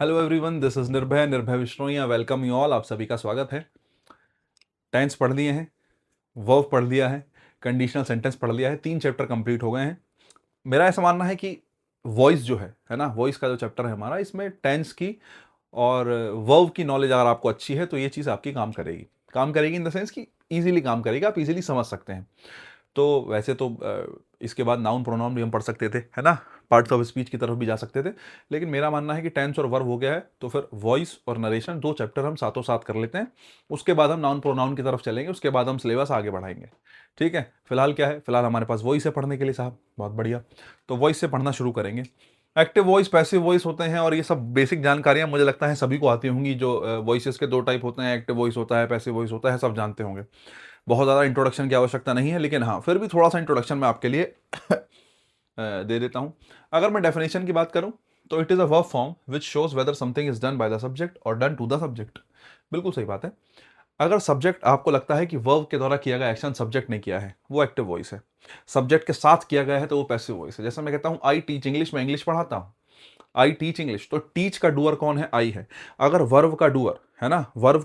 Hello everyone, this is निर्भय Bishnoi. Welcome you all. आप सभी का स्वागत है। टेंस पढ़ लिए हैं, वर्ब पढ़ लिया है, कंडीशनल सेंटेंस पढ़ लिया है, 3 चैप्टर कंप्लीट हो गए हैं। मेरा ऐसा मानना है कि वॉइस जो है ना, वॉइस का जो चैप्टर है हमारा, इसमें टेंस की और वर्ब की नॉलेज अगर आपको अच्छी है तो ये चीज़ आपकी काम करेगी इन द सेंस कि ईजिली काम करेगी, आप इजीली समझ सकते हैं। तो वैसे तो इसके बाद नाउन प्रोनाउन भी हम पढ़ सकते थे, है ना, पार्ट्स ऑफ स्पीच की तरफ भी जा सकते थे। लेकिन मेरा मानना है कि टेंस और वर्ब हो गया है तो फिर वॉइस और नरेशन 2 चैप्टर हम साथों साथ कर लेते हैं। उसके बाद हम नाउन प्रोनाउन की तरफ चलेंगे, उसके बाद हम सिलेबस आगे बढ़ाएंगे। ठीक है, फिलहाल क्या है, फिलहाल हमारे पास वॉइस है पढ़ने के लिए साहब, बहुत बढ़िया। तो वॉइस से पढ़ना शुरू करेंगे। एक्टिव वॉइस, पैसिव वॉइस होते हैं, और ये सब बेसिक जानकारियां मुझे लगता है सभी को आती होंगी। जो वॉइसेस के 2 टाइप होते हैं, एक्टिव वॉइस होता है, पैसिव वॉइस होता है, सब जानते होंगे। बहुत ज़्यादा इंट्रोडक्शन की आवश्यकता नहीं है, लेकिन हाँ फिर भी थोड़ा सा इंट्रोडक्शन मैं आपके लिए दे देता हूं। अगर मैं डेफिनेशन की बात करूं तो it is a verb form which shows whether something is done by the subject और डन टू द सब्जेक्ट। बिल्कुल सही बात है। अगर सब्जेक्ट आपको लगता है कि वर्ब के द्वारा किया गया एक्शन सब्जेक्ट ने किया है, वो एक्टिव वॉइस है। सब्जेक्ट के साथ किया गया है तो वो पैसिव वॉइस है। जैसे मैं कहता हूं आई टीच इंग्लिश, मैं इंग्लिश पढ़ाता हूं, आई टीच इंग्लिश, तो टीच का डूअर कौन है? आई है। अगर वर्ब का डूअर है ना, वर्ब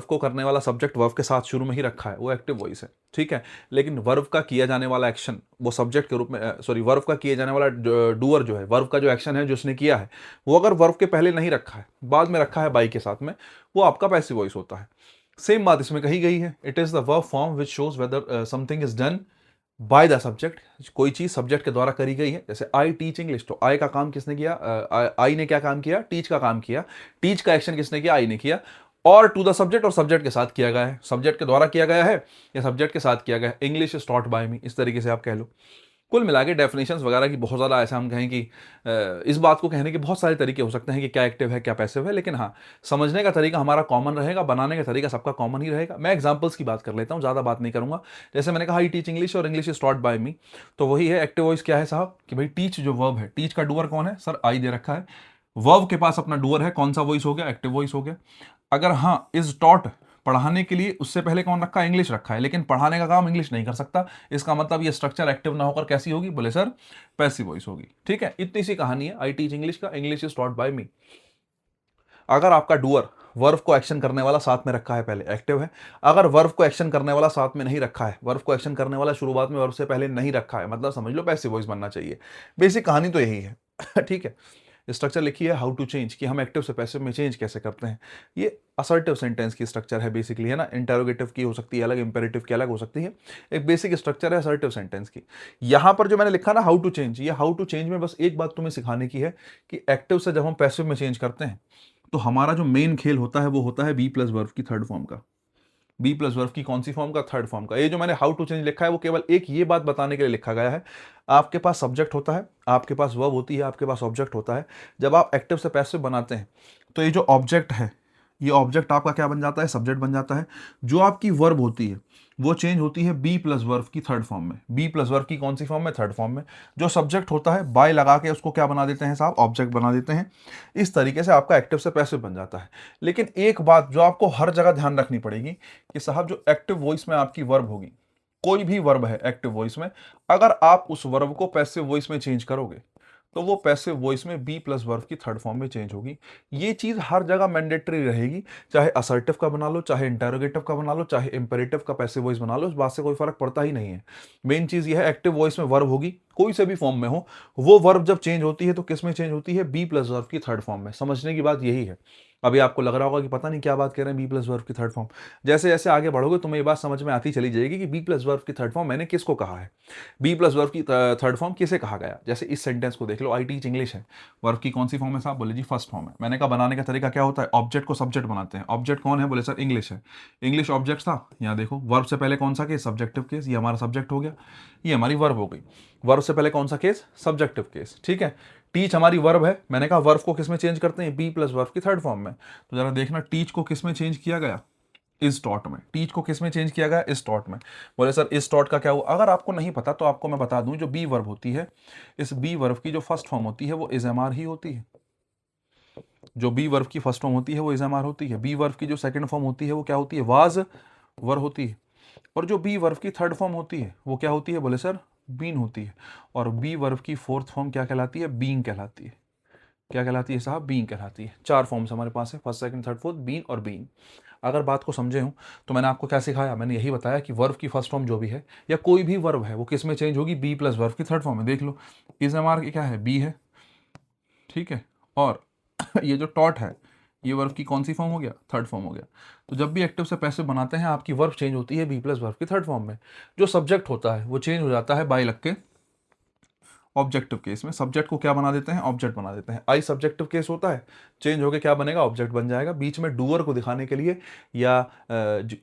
को करने वाला सब्जेक्ट वर्ब के साथ शुरू में ही रखा है, वो एक्टिव वॉइस है। ठीक है। लेकिन वर्ब का किया जाने वाला एक्शन वो सब्जेक्ट के रूप में, सॉरी, वर्ब का किए जाने वाला डूअर जो है, वर्ब का जो एक्शन है जो उसने किया है, वो अगर वर्ब के पहले नहीं रखा है, बाद में रखा है बाई के साथ में, वो आपका पैसिव वॉइस होता है। सेम बात इसमें कही गई है। It is the verb form which shows whether something is done by the subject. कोई चीज सब्जेक्ट के द्वारा करी गई है। जैसे आई टीच इंग्लिश, तो आई का काम किसने किया? आई ने क्या काम किया? टीच का काम किया। टीच का एक्शन किसने किया? आई ने किया। और टू द सब्जेक्ट, और सब्जेक्ट के साथ किया गया है, सब्जेक्ट के द्वारा किया गया है या सब्जेक्ट के साथ किया गया है। इंग्लिश इज टॉट बाय मी, इस तरीके से आप कह लो। कुल मिला के डेफिनेशंस वगैरह की बहुत ज़्यादा, ऐसा हम कहें कि इस बात को कहने के बहुत सारे तरीके हो सकते हैं कि क्या एक्टिव है क्या पैसिव है, लेकिन हाँ, समझने का तरीका हमारा कॉमन रहेगा, बनाने का तरीका सबका कॉमन ही रहेगा। मैं एग्जांपल्स की बात कर लेता हूँ, ज़्यादा बात नहीं करूंगा। जैसे मैंने कहा आई टीच इंग्लिश और इंग्लिश इज टॉट बाय मी, तो वही है एक्टिव वॉइस। क्या है साहब कि भाई टीच जो वर्ब है, टीच का डूअर कौन है? सर आई दे रखा है। वर्ब के पास अपना डूअर है, कौन सा वॉइस हो गया? एक्टिव वॉइस हो गया। अगर हाँ, इज टॉट, पढ़ाने के लिए उससे पहले कौन रखा है? इंग्लिश रखा है, लेकिन पढ़ाने का काम इंग्लिश नहीं कर सकता। इसका मतलब ये स्ट्रक्चर एक्टिव ना होकर कैसी होगी? बोले सर पैसिव वॉइस होगी। ठीक है, इतनी सी कहानी है आई टीच इंग्लिश का, इंग्लिश इज टॉट बाय मी। अगर आपका डूअर वर्ब को एक्शन करने वाला साथ में रखा है, पहले एक्टिव है। अगर वर्ब को एक्शन करने वाला साथ में नहीं रखा है, वर्ब को एक्शन करने वाला शुरुआत में वर्ब से पहले नहीं रखा है, मतलब समझ लो पैसिव वॉइस बनना चाहिए। बेसिक कहानी तो यही है। ठीक है। स्ट्रक्चर लिखी है हाउ टू चेंज, कि हम एक्टिव से पैसिव में चेंज कैसे करते हैं। ये असर्टिव सेंटेंस की स्ट्रक्चर है बेसिकली, है ना। इंटरोगेटिव की हो सकती है अलग, इंपेरेटिव की अलग हो सकती है। एक बेसिक स्ट्रक्चर है असर्टिव सेंटेंस की। यहां पर जो मैंने लिखा ना हाउ टू चेंज, ये हाउ टू चेंज में बस एक बात तुम्हें सिखाने की है कि एक्टिव से जब हम पैसिव में चेंज करते हैं तो हमारा जो मेन खेल होता है वो होता है बी प्लस वर्ब की थर्ड फॉर्म का। बी प्लस वर्ब की कौन सी फॉर्म का? थर्ड फॉर्म का। ये जो मैंने हाउ टू चेंज लिखा है वो केवल एक ये बात बताने के लिए लिखा गया है, आपके पास सब्जेक्ट होता है, आपके पास वर्ब होती है, आपके पास ऑब्जेक्ट होता है। जब आप एक्टिव से पैसिव बनाते हैं तो ये जो ऑब्जेक्ट है, ये ऑब्जेक्ट आपका क्या बन जाता है? सब्जेक्ट बन जाता है। जो आपकी वर्ब होती है वो चेंज होती है बी प्लस वर्ब की थर्ड फॉर्म में। बी प्लस वर्ब की कौन सी फॉर्म में? थर्ड फॉर्म में। जो सब्जेक्ट होता है बाय लगा के उसको क्या बना देते हैं साहब? ऑब्जेक्ट बना देते हैं। इस तरीके से आपका एक्टिव से पैसिव बन जाता है। लेकिन एक बात जो आपको हर जगह ध्यान रखनी पड़ेगी कि साहब जो एक्टिव वॉइस में आपकी वर्ब होगी, कोई भी वर्ब है एक्टिव वॉइस में, अगर आप उस वर्ब को पैसिव वॉइस में चेंज करोगे तो वो पैसिव वॉइस में बी प्लस वर्ब की थर्ड फॉर्म में चेंज होगी। ये चीज हर जगह मैंडेटरी रहेगी, चाहे असर्टिव का बना लो, चाहे इंटेरोगेटिव का बना लो, चाहे इंपेरेटिव का पैसिव वॉइस बना लो, इस बात से कोई फर्क पड़ता ही नहीं है। मेन चीज ये है एक्टिव वॉइस में वर्ब होगी, कोई से भी फॉर्म में हो, वो वर्ब जब चेंज होती है तो किस में चेंज होती है? बी प्लस वर्ब की थर्ड फॉर्म में। समझने की बात यही है। अभी आपको लग रहा होगा कि पता नहीं क्या बात कह रहे हैं, बी प्लस वर्ब की थर्ड फॉर्म। जैसे जैसे आगे बढ़ोगे तुम्हें ये बात समझ में आती चली जाएगी कि बी प्लस वर्ब की थर्ड फॉर्म मैंने किसको कहा है, बी प्लस वर्ब की थर्ड फॉर्म किसे कहा गया। जैसे इस सेंटेंस को देख लो, आई टीच इंग्लिश है, वर्ब की कौन सी फॉर्म है साहब? बोले जी फर्स्ट फॉर्म है। मैंने कहा बनाने का तरीका क्या होता है? ऑब्जेक्ट को सब्जेक्ट बनाते हैं। ऑब्जेक्ट कौन है? बोले सर इंग्लिश है। इंग्लिश ऑब्जेक्ट था, यहाँ देखो वर्ब से पहले कौन सा केस? Subjective case. ये हमारा सब्जेक्ट हो गया, ये हमारी वर्ब हो गई। वर्ब से पहले कौन सा केस? Subjective case. ठीक है। टीच हमारी वर्ब है, मैंने कहा वर्ब को किस में चेंज करते हैं? बी प्लस वर्ब की थर्ड फॉर्म में। तो जरा देखना टीच को किस में चेंज किया गया? इज टॉट में। टीच को किस में चेंज किया गया? इज टॉट में। बोले सर इज टॉट का क्या हुआ? अगर आपको नहीं पता तो आपको मैं बता दूं, जो बी वर्ब होती है, इस बी वर्ब की जो फर्स्ट फॉर्म होती है वो इज एम आर ही होती है। जो बी वर्ब की फर्स्ट फॉर्म होती है वो इज एम आर होती है। बी वर्ब की जो सेकंड फॉर्म होती है वो क्या होती है? वाज वर होती है। और जो बी वर्ब की थर्ड फॉर्म होती है वो क्या होती है? बोले सर बीन होती है। और बी वर्ब की फोर्थ फॉर्म क्या कहलाती है? बीइंग कहलाती है। क्या कहलाती है साहब? बीइंग कहलाती है। 4 फॉर्म्स हमारे पास है, first, second, third, fourth, being और बीइंग। अगर बात को समझे हो तो मैंने आपको क्या सिखाया? मैंने यही बताया कि वर्ब की फर्स्ट फॉर्म जो भी है या कोई भी वर्ब है वो किस में चेंज होगी? बी प्लस वर्ब की थर्ड फॉर्म में। देख लो, इज एम आर क्या है? बी है, ठीक है। और ये जो टॉट है ये वर्ब की कौन सी फॉर्म हो गया? थर्ड फॉर्म हो गया। तो जब भी एक्टिव से पैसिव बनाते हैं आपकी वर्ब चेंज होती है बी प्लस वर्ब की थर्ड फॉर्म में। जो सब्जेक्ट होता है वो चेंज हो जाता है बाय लग के ऑब्जेक्टिव केस में। सब्जेक्ट को क्या बना देते हैं? ऑब्जेक्ट बना देते हैं। आई सब्जेक्टिव केस होता है, चेंज होकर क्या बनेगा? ऑब्जेक्ट बन जाएगा। बीच में डूअर को दिखाने के लिए या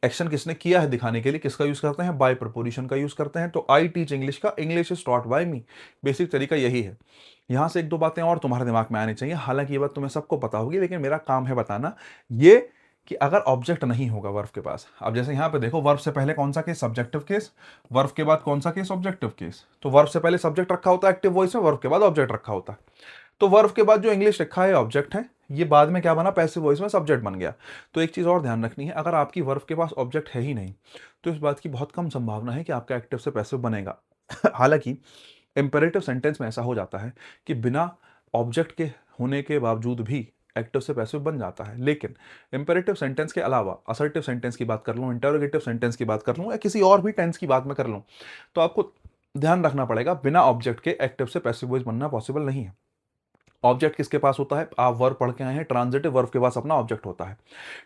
एक्शन किसने किया है दिखाने के लिए किसका यूज करते हैं? बाय प्रपोजिशन का यूज करते हैं। तो आई टीच इंग्लिश का English is taught by me, basic तरीका यही है। यहां से एक दो बातें और तुम्हारे दिमाग में आनी चाहिए, हालांकि ये बात तुम्हें सबको पता होगी, लेकिन मेरा काम है बताना ये कि अगर ऑब्जेक्ट नहीं होगा वर्ब के पास। अब जैसे यहां पे देखो, वर्ब से पहले कौन सा केस? Subjective case. वर्ब के बाद कौन सा केस? Objective case. तो वर्ब से पहले सब्जेक्ट रखा होता है एक्टिव वॉइस में, वर्ब के बाद ऑब्जेक्ट रखा होता है। तो वर्ब के बाद जो इंग्लिश लिखा है ऑब्जेक्ट है, ये बाद में क्या बना? पैसिव वॉइस में सब्जेक्ट बन गया। तो एक चीज और ध्यान रखनी है, अगर आपकी वर्ब के पास ऑब्जेक्ट है ही नहीं तो इस बात की बहुत कम संभावना है कि आपका एक्टिव से पैसिव बनेगा। हालांकि इंपेरेटिव सेंटेंस में ऐसा हो जाता है कि बिना ऑब्जेक्ट के होने के बावजूद भी एक्टिव से पैसिव बन जाता है। लेकिन इंपेरेटिव सेंटेंस के अलावा असर्टिव सेंटेंस की बात कर लूं, इंटरोगेटिव सेंटेंस की बात कर लूं या किसी और भी टेंस की बात में कर लूं, तो आपको ध्यान रखना पड़ेगा बिना ऑब्जेक्ट के एक्टिव से पैसिव वॉइस बनना पॉसिबल नहीं है। ऑब्जेक्ट किसके पास होता है? आप वर्ब पढ़ के आए हैं, ट्रांजिटिव वर्ब के पास अपना ऑब्जेक्ट होता है।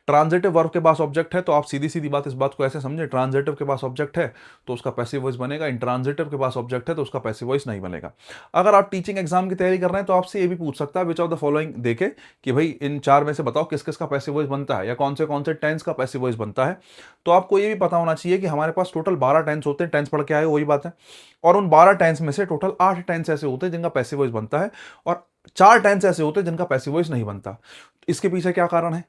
ट्रांजिटिव वर्ब के पास ऑब्जेक्ट है तो आप सीधी सीधी बात इस बात को ऐसे समझे, ट्रांजिटिव के पास ऑब्जेक्ट है तो उसका पैसिव वॉइस बनेगा, इंट्रांजिटिव के पास ऑब्जेक्ट है तो उसका पैसिव वॉइस नहीं बनेगा। अगर आप टीचिंग एग्जाम की तैयारी कर रहे हैं तो आपसे ये भी पूछ सकता है विच ऑफ द फॉलोइंग देके कि भाई इन चार में से बताओ किस किस का पैसिव वॉइस बनता है या कौन से टेंस का पैसिव वॉइस बनता है। तो आपको ये भी पता होना चाहिए कि हमारे पास टोटल 12 टेंस होते हैं, टेंस पढ़ के आए वही बात है। और उन 12 टेंस में से टोटल 8 टेंस ऐसे होते हैं जिनका पैसिव वॉइस बनता है और 4 टेंस ऐसे होते हैं जिनका पैसिव वॉइस नहीं बनता। इसके पीछे क्या कारण है?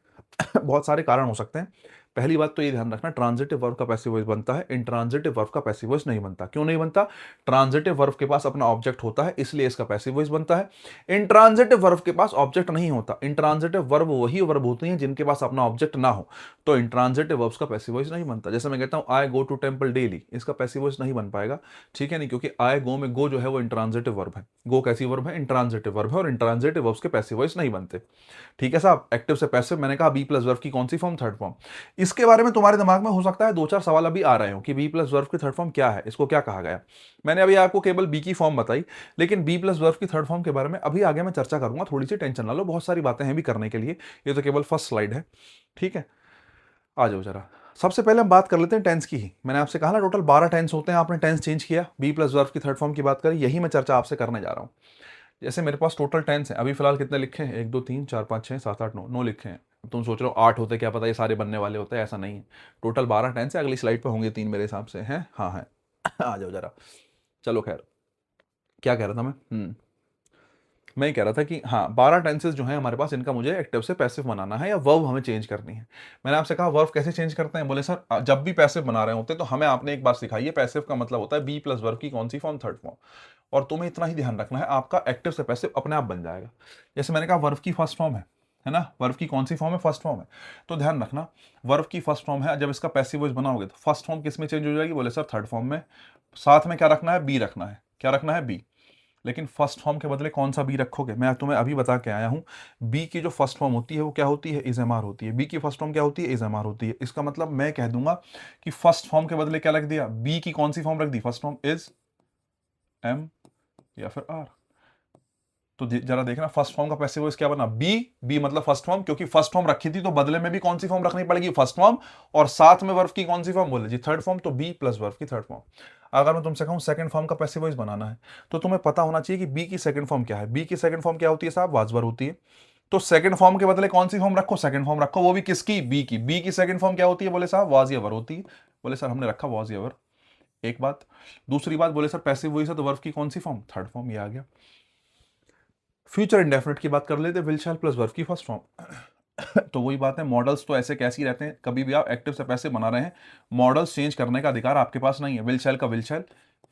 बहुत सारे कारण हो सकते हैं। पहली बात तो ये ध्यान रखना, ट्रांजिटिव वर्ब का पैसिव वॉइस बनता है, इंट्रांजिटिव वर्ब का पैसिव वॉइस नहीं बनता। क्यों नहीं बनता? ट्रांजिटिव वर्ब के पास अपना ऑब्जेक्ट होता है इसलिए इसका पैसिव वॉइस बनता है। इंट्रांजिटिव वर्ब के पास ऑब्जेक्ट नहीं होता। इंट्रांजिटिव वर्ब वही वर्ब होती हैं जिनके पास अपना ऑब्जेक्ट ना हो, तो इंट्रांजिटिव वर्ब्स का पैसिव वॉइस नहीं बनता। जैसे मैं कहता हूं आई गो टू टेंपल डेली, इसका पैसिव वॉइस नहीं बन पाएगा, ठीक है नहीं, क्योंकि आई गो में गो जो है वो इंट्रांजिटिव वर्ब है। गो कैसी वर्ब है? इंट्रांजिटिव वर्ब है और इंट्रांजिटिव वर्ब्स के पैसिव वॉइस नहीं बनते। ठीक है साहब। एक्टिव से पैसिव मैंने कहा बी प्लस वर्ब की कौन सी फॉर्म? Third form. इसके बारे में तुम्हारे दिमाग में हो सकता है दो चार सवाल अभी आ रहे हो कि बी प्लस वर्ब की थर्ड फॉर्म क्या है, इसको क्या कहा गया। मैंने अभी आपको केवल बी की फॉर्म बताई, लेकिन बी प्लस वर्ब की थर्ड फॉर्म के बारे में अभी आगे मैं चर्चा करूंगा। थोड़ी सी टेंशन ना लो, बहुत सारी बातें हैं भी करने के लिए, ये तो केवल फर्स्ट स्लाइड है। ठीक है, आ जाओ जरा। सबसे पहले हम बात कर लेते हैं टेंस की ही। मैंने आपसे कहा ना टोटल 12 टेंस होते हैं, आपने टेंस चेंज किया, बी प्लस वर्ब की थर्ड फॉर्म की बात करें, यही मैं चर्चा आपसे करने जा रहा हूं। जैसे मेरे पास टोटल टेंस है, अभी फिलहाल कितने लिखे हैं? 1 2 3 4 5 6 7 8 9, 9 लिखे हैं। तुम सोच रहे हो 8 होते, क्या पता ये सारे बनने वाले होते हैं, ऐसा नहीं है। टोटल 12 टेंस है, अगली स्लाइड पे होंगे 3 मेरे हिसाब से हैं। हाँ है। आ जाओ जरा। चलो खैर, क्या कह रहा था मैं ये कह रहा था कि हाँ 12 टेंसेस जो हैं हमारे पास, इनका मुझे एक्टिव से पैसिव बनाना है या वर्ब हमें चेंज करनी है। मैंने आपसे कहा वर्ब कैसे चेंज करते हैं? बोले सर जब भी पैसिव बना रहे होते हैं तो हमें आपने एक बात सिखाई है, पैसिव का मतलब होता है बी प्लस वर्ब की कौन सी फॉर्म? Third form. और तुम्हें इतना ही ध्यान रखना है, आपका एक्टिव से पैसिव अपने आप बन जाएगा। जैसे मैंने कहा वर्ब की फर्स्ट फॉर्म है ना, वर्ब की कौन सी फॉर्म है? फर्स्ट फॉर्म है। तो ध्यान रखना, वर्ब की फर्स्ट फॉर्म है, जब इसका पैसिव वॉइस बनाओगे तो फर्स्ट फॉर्म किस में चेंज हो जाएगी? बोले सर थर्ड फॉर्म में। साथ में क्या रखना है? बी रखना है। क्या रखना है? बी। लेकिन फर्स्ट फॉर्म के बदले कौन सा बी रखोगे? मैं तुम्हें अभी बता के आया हूं, बी की जो फर्स्ट फॉर्म होती है वो क्या होती है? इज एम आर होती है। बी की फर्स्ट फॉर्म क्या होती है? इज एम आर होती है। इसका मतलब मैं कह दूंगा कि फर्स्ट फॉर्म के बदले क्या रख दिया? बी की कौन सी फॉर्म रख दी? फर्स्ट फॉर्म इज एम या फिर आर। तो जरा देखना फर्स्ट फॉर्म का पैसिव वॉइस क्या बना? बी। बी मतलब फर्स्ट फॉर्म, क्योंकि फर्स्ट फॉर्म रखी थी तो बदले में भी कौन सी फॉर्म रखनी पड़ेगी? First form. और साथ में वर्ब की कौन सी फॉर्म? बोले जी थर्ड फॉर्म, तो बी प्लस वर्ब की थर्ड फॉर्म। अगर मैं तुमसे कहूं सेकंड फॉर्म का पैसिव वॉइस बनाना है तो तुम्हें पता होना चाहिए कि बी की सेकंड फॉर्म क्या है। बी की सेकंड फॉर्म क्या होती है साहब? वाजवर होती है। तो सेकंड फॉर्म के बदले कौन सी फॉर्म रखो? सेकंड फॉर्म रखो, वो भी किसकी? बी की। बी की सेकंड फॉर्म क्या होती है? बोले साहब वाज एवर होती है। बोले सर हमने रखा वाज एवर। एक बात। दूसरी बात, बोले सर पैसिव वॉइस है तो वर्ब की कौन सी फॉर्म? Third form. ये आ गया। फ्यूचर इंडेफिनिट की बात कर लेते, विल शैल प्लस वर्ब की फर्स्ट फॉर्म। तो वही बात है, मॉडल्स तो ऐसे कैसे ही रहते हैं, कभी भी आप एक्टिव से पैसिव बना रहे हैं, मॉडल्स चेंज करने का अधिकार आपके पास नहीं है। विल शैल का विल शैल।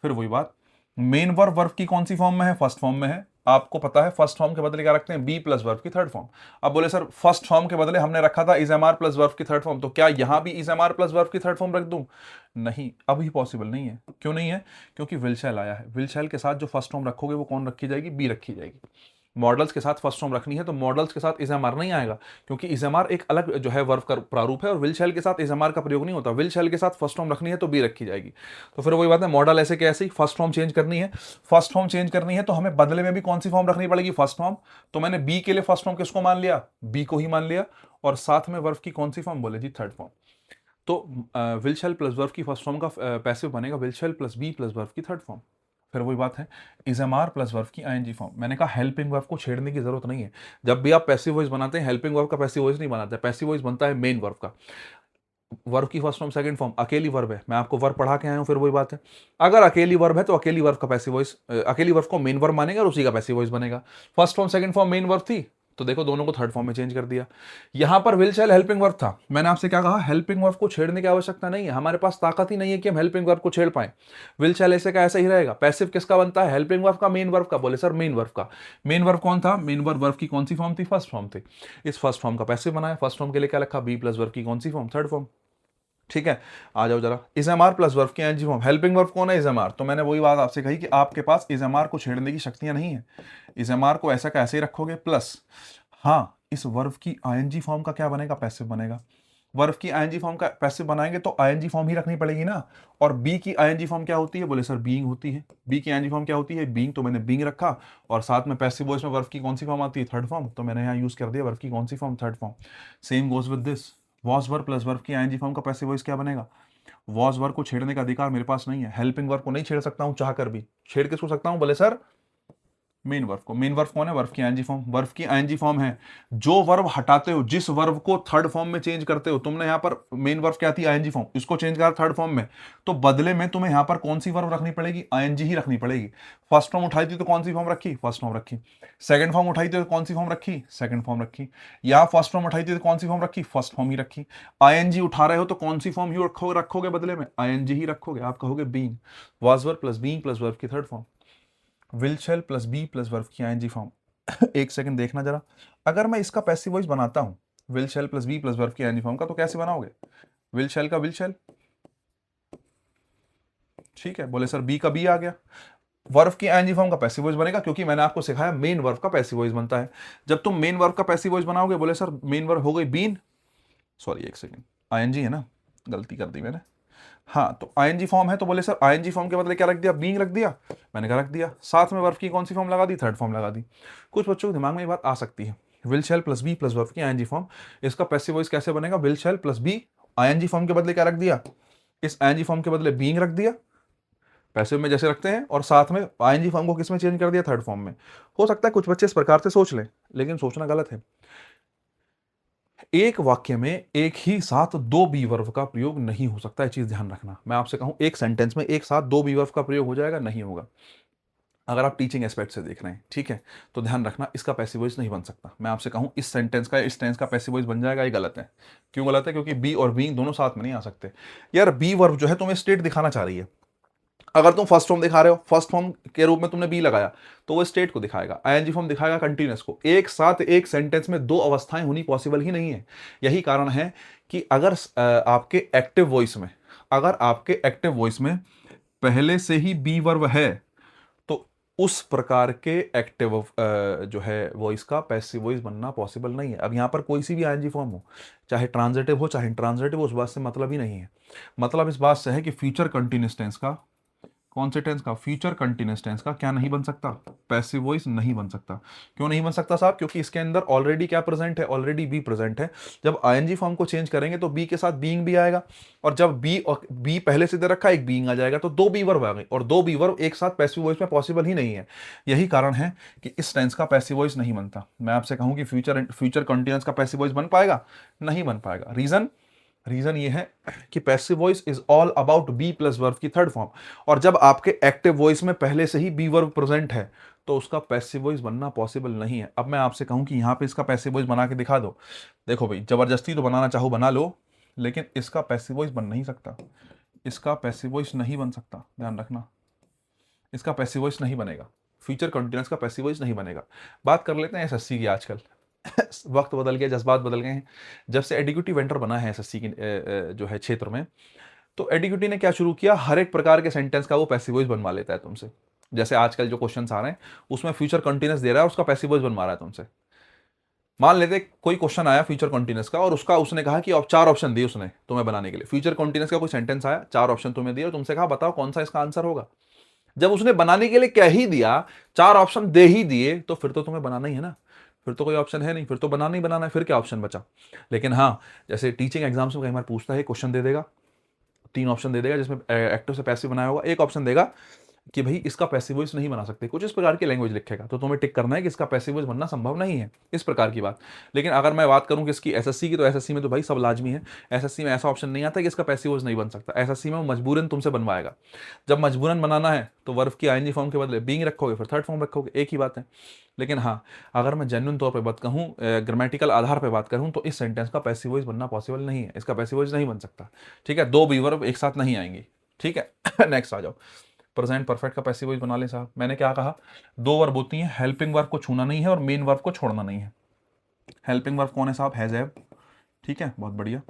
फिर वही बात, मेन वर्ब वर्ब की कौन सी फॉर्म में है? फर्स्ट फॉर्म में है। आपको पता है फर्स्ट फॉर्म के बदले क्या रखते हैं? बी प्लस वर्ब की थर्ड फॉर्म। अब बोले सर फर्स्ट फॉर्म के बदले हमने रखा था is am are plus verb की थर्ड फॉर्म, तो क्या यहां भी is am are plus verb की थर्ड फॉर्म रख दूं? नहीं, अभी पॉसिबल नहीं है। क्यों नहीं है? क्योंकि विल शैल आया है। विल शैल के साथ जो फर्स्ट फॉर्म रखोगे वो कौन रखी जाएगी? बी रखी जाएगी। मॉडल्स के साथ फर्स्ट फॉर्म रखनी है तो मॉडल्स के साथ इज एम आर नहीं आएगा, क्योंकि इज एम आर एक अलग जो है वर्ब का प्रारूप है और विल शैल के साथ इज एम आर का प्रयोग नहीं होता। विल शैल के साथ फर्स्ट फॉर्म रखनी है तो बी रखी जाएगी। तो फिर वही बात है, मॉडल ऐसे कैसे ही फर्स्ट फॉर्म चेंज करनी है। फर्स्ट फॉर्म चेंज करनी है तो हमें बदले में भी कौन सी फॉर्म रखनी पड़ेगी, फर्स्ट फॉर्म। तो मैंने बी के लिए फर्स्ट फॉर्म किसको मान लिया, बी को ही मान लिया, और साथ में वर्ब की कौन सी फॉर्म बोले जी, थर्ड फॉर्म। तो विल शैल प्लस वर्ब की फर्स्ट फॉर्म का पैसिव बनेगा will shall plus be plus verb की थर्ड फॉर्म। फिर वही बात है, is am are plus verb की आईएनजी फॉर्म। मैंने कहा हेल्पिंग वर्ब को छेड़ने की जरूरत नहीं है। जब भी आप पैसिव वॉइस बनाते हैं, हेल्पिंग वर्ब का पैसिव वॉइस नहीं बनाते। पैसिव वॉइस बनता है मेन वर्ब का। वर्ब की फर्स्ट फॉर्म सेकंड फॉर्म, अकेली वर्ब है, मैं आपको वर्ब पढ़ा के आया हूं। फिर वही बात है, अगर अकेली वर्ब है तो अकेली वर्ब का पैसिव वॉइस, अकेली वर्ब को मेन वर्ब मानेगा और उसी का पैसिव वॉइस बनेगा। First form second form main verb थी, तो देखो दोनों को थर्ड फॉर्म में चेंज कर दिया। यहां पर विल शैल हेल्पिंग वर्ब था, मैंने आपसे क्या कहा, हेल्पिंग वर्ब को छेड़ने की आवश्यकता नहीं है, हमारे पास ताकत ही नहीं है कि हम हेल्पिंग वर्ब को छेड़ पाए। विल शैल ऐसे का ऐसा ही रहेगा। पैसिव किसका बनता है, हेल्पिंग वर्ब का, मेन वर्ब का। बोले सर मेन वर्ब का। मेन वर्ब कौन था, मेन वर्ब की कौन सी फॉर्म थी, फर्स्ट फॉर्म थी। इस फर्स्ट फॉर्म का पैसिव बनाया, फर्स्ट फॉर्म के लिए क्या लिखा, बी प्लस वर्ब की कौन सी फॉर्म, थर्ड फॉर्म। ठीक है, आ जाओ जरा, is am are plus verb की आईएनजी फॉर्म। हेल्पिंग वर्ब कौन है, इज एम आर। तो मैंने वही बात आपसे कही कि आपके पास इज एम आर को छेड़ने की शक्तियां नहीं है। इज एम आर को ऐसा का ऐसे ही रखोगे, प्लस हाँ इस वर्ब की आईएनजी फॉर्म का क्या बनेगा, पैसिव बनेगा। वर्ब की आईएनजी फॉर्म का पैसिव बनाएंगे तो आईएनजी फॉर्म ही रखनी पड़ेगी ना। और बी की आईएनजी फॉर्म क्या होती है, बोले सर बीइंग होती है। बी की आईएनजी फॉर्म क्या होती है, बीइंग। तो मैंने बीइंग रखा, और साथ में पैसिव वॉइस में वर्ब की कौन सी फॉर्म आती है, थर्ड फॉर्म। तो मैंने यहाँ यूज कर दिया वर्ब की कौन सी form, third form. Same goes with this, was verb plus verb की आईएनजी फॉर्म का पैसिव वॉइस क्या बनेगा। वॉज वर्ब को छेड़ने का अधिकार मेरे पास नहीं है, हेल्पिंग वर्ब को नहीं छेड़ सकता हूं चाह कर भी। छेड़ किसको सकता हूं, बोले सर मेन वर्ब को। मेन वर्ब कौन है, वर्ब की आईएनजी फॉर्म। वर्ब की आईएनजी फॉर्म है जो वर्ब हटाते हो, जिस वर्ब को थर्ड फॉर्म में चेंज करते हो। तुमने यहाँ पर मेन वर्ब क्या थी, आईएनजी फॉर्म, इसको चेंज करा थर्ड फॉर्म में, तो बदले में तुम्हें यहाँ पर कौन सी वर्ब रखनी पड़ेगी, आईएनजी ही रखनी पड़ेगी। फर्स्ट फॉर्म उठाई थी तो कौन सी फॉर्म रखी, फर्स्ट फॉर्म रखी। सेकंड फॉर्म उठाई थी तो कौन सी फॉर्म रखी, सेकंड फॉर्म रखी। या फर्स्ट फॉर्म उठाई थी तो कौन सी फॉर्म रखी, फर्स्ट फॉर्म ही रखी। आईएनजी उठा रहे हो तो कौन सी फॉर्म ही रखोगे बदले में, आईएनजी ही रखोगे। आप कहोगे being, was verb plus being plus verb की third form. Will shall plus be plus verb की आईएनजी फॉर्म। एक सेकंड देखना जरा, अगर मैं इसका पैसिव वॉइस बनाता हूं, will shall plus be plus verb की आईएनजी फॉर्म का, तो कैसे बनाओगे, विल शैल का विल शैल, ठीक है। बोले सर बी का बी आ गया। वर्ब की आईएनजी फॉर्म का पैसिव वॉइस बनेगा, क्योंकि मैंने आपको सिखाया मेन वर्ब का पैसिव वॉइस बनता है। जब तुम मेन वर्ब का पैसिव वॉइस बनाओगे, बोले सर मेन वर्ब हो गई बीन, सॉरी एक सेकंड, आईएनजी है ना, गलती कर दी मैंने। हाँ, तो आईएनजी फॉर्म है, तो बोले सर आईएनजी फॉर्म के बदले क्या रख दिया, बीइंग रख दिया। मैंने क्या रख दिया, साथ में वर्ब की कौन सी फॉर्म लगा दी, थर्ड फॉर्म लगा दी। कुछ बच्चों के दिमाग में ये बात आ सकती है, will shall plus be plus verb की आईएनजी फॉर्म, इसका पैसिव वॉइस कैसे बनेगा, will shall plus be, ING form के बदले क्या रख दिया, इस आईएनजी फॉर्म के बदले बीइंग रख दिया, पैसिव में जैसे रखते हैं, और साथ में आईएनजी फॉर्म को किस में चेंज कर दिया, थर्ड फॉर्म में। हो सकता है कुछ बच्चे इस प्रकार से सोच लें, लेकिन सोचना गलत है। एक वाक्य में एक ही साथ दो बी वर्ब का प्रयोग नहीं हो सकता, ये चीज ध्यान रखना। मैं आपसे कहूं एक सेंटेंस में एक साथ दो बी वर्ब का प्रयोग हो जाएगा, नहीं होगा। अगर आप टीचिंग एस्पेक्ट से देख रहे हैं, ठीक है, तो ध्यान रखना इसका पैसिव वॉइस नहीं बन सकता। मैं आपसे कहूं इस सेंटेंस का, इस टेंस का पैसिव वॉइस बन जाएगा, ये गलत है। क्यों गलत है, क्योंकि बी और बीइंग दोनों साथ में नहीं आ सकते। यार बी वर्ब जो है तुम्हें स्टेट दिखाना चाह रही है। अगर तुम फर्स्ट फॉर्म दिखा रहे हो, फर्स्ट फॉर्म के रूप में तुमने बी लगाया, तो वो स्टेट को दिखाएगा, आईएनजी फॉर्म दिखाएगा कंटीन्यूअस को। एक साथ एक सेंटेंस में दो अवस्थाएं होनी पॉसिबल ही नहीं है। यही कारण है कि अगर आपके एक्टिव वॉइस में, अगर आपके एक्टिव वॉइस में पहले से ही बी वर्ब है, तो उस प्रकार के एक्टिव जो है वॉइस का पैसिव वॉइस बनना पॉसिबल नहीं है। अब यहां पर कोई सी भी आईएनजी फॉर्म हो, चाहे ट्रांजिटिव हो चाहे इंट्रांजिटिव हो, उस बात से मतलब ही नहीं है। मतलब इस बात से है कि फ्यूचर कंटिन्यूअस टेंस का, कौन से टेंस का, फ्यूचर कंटिन्यूअस टेंस का क्या नहीं बन सकता, पैसिव वॉइस नहीं बन सकता। क्यों नहीं बन सकता साहब, क्योंकि इसके अंदर ऑलरेडी क्या प्रेजेंट है, ऑलरेडी बी प्रेजेंट है। जब आईएनजी फॉर्म को चेंज करेंगे तो बी के साथ बीइंग भी आएगा, और जब बी और बी पहले से दे रखा एक बीइंग आ जाएगा, तो दो बी वर्ब आ गई, और दो बी वर्ब एक साथ पैसिव वॉइस में पॉसिबल ही नहीं है। यही कारण है कि इस टेंस का पैसिव वॉइस नहीं बनता। मैं आपसे कहूं कि फ्यूचर कंटिन्यूअस का पैसिव वॉइस बन पाएगा, नहीं बन पाएगा। रीजन ये है कि passive voice is all about be plus verb की थर्ड फॉर्म, और जब आपके एक्टिव वॉइस में पहले से ही बी वर्ब प्रेजेंट है, तो उसका पैसिव वॉइस बनना पॉसिबल नहीं है। अब मैं आपसे कहूं कि यहां पे इसका पैसिव वॉइस बना के दिखा दो, देखो भाई, जबरदस्ती तो बनाना चाहो बना लो, लेकिन इसका पैसिव वॉइस बन नहीं सकता। इसका पैसिव वॉइस नहीं बन सकता, ध्यान रखना, इसका पैसिव वॉइस नहीं बनेगा। फ्यूचर कंटिन्यूअस का पैसिव वॉइस नहीं बनेगा। बात कर लेते हैं एसएससी की। आजकल वक्त बदल गया, जज्बात बदल गए हैं। जब से एडिक्यूटिव वेंडर बना है एसएससी की जो है क्षेत्र में, तो एडिक्यूटिव ने क्या शुरू किया, हर एक प्रकार के सेंटेंस का वो पैसिव वॉइस बनवा लेता है तुमसे। जैसे आजकल जो क्वेश्चन आ रहे हैं उसमें फ्यूचर कंटिन्यूस दे रहा है, उसका पैसिव वॉइस बनवा रहा है तुमसे। मान लेते कोई क्वेश्चन आया फ्यूचर कंटिन्यूस का, और उसने कहा कि अब 4 ऑप्शन दिए उसने तुम्हें बनाने के लिए। फ्यूचर कंटिन्यूस का कोई सेंटेंस आया, 4 ऑप्शन तुम्हें दिए और तुमसे कहा बताओ कौन सा इसका आंसर होगा। जब उसने बनाने के लिए कह ही दिया, 4 ऑप्शन दे ही दिए, तो फिर तो तुम्हें बनाना ही है ना, फिर तो कोई ऑप्शन है नहीं, फिर तो बनाना ही बनाना है, फिर क्या ऑप्शन बचा। लेकिन हाँ, जैसे टीचिंग एग्जाम्स में कई बार पूछता है, क्वेश्चन दे देगा, 3 ऑप्शन दे देगा जिसमें एक्टिव से पैसिव बनाया होगा, एक ऑप्शन देगा कि भाई इसका पैसिव वॉइस नहीं बना सकते, कुछ इस प्रकार की लैंग्वेज लिखेगा, तो तुम्हें टिक करना है कि इसका पैसिव वॉइस बनना संभव नहीं है, इस प्रकार की बात। लेकिन अगर मैं बात करूं कि इसकी एसएससी की, तो एसएससी में तो भाई सब लाजमी है। एसएससी में ऐसा ऑप्शन नहीं आता कि इसका पैसिव वॉइस नहीं बन सकता। एसएससी में वो मजबूरन तुमसे बनवाएगा। जब मजबूरन बनाना है तो वर्ब की आईएनजी फॉर्म के बदले बीइंग रखोगे, फिर थर्ड फॉर्म रखोगे, एक ही बात है। लेकिन हाँ, अगर मैं जेन्युइन तौर पर बात कहूँ, ग्रामेटिकल आधार पर बात करूँ, तो इस सेंटेंस का पैसिव वॉइस बनना पॉसिबल नहीं है, इसका पैसिव वॉइस नहीं बन सकता। ठीक है, 2 बी वर्ब एक साथ नहीं आएंगी। ठीक है नेक्स्ट आ जाओ, प्रेजेंट परफेक्ट का पैसिव वॉइस बना ले साहब। मैंने क्या कहा, 2 वर्ब होती हैं, हेल्पिंग वर्ब को छूना नहीं है और मेन वर्ब को छोड़ना नहीं है। हेल्पिंग वर्ब कौन है साहब, हैज हैव। ठीक है, बहुत बढ़िया।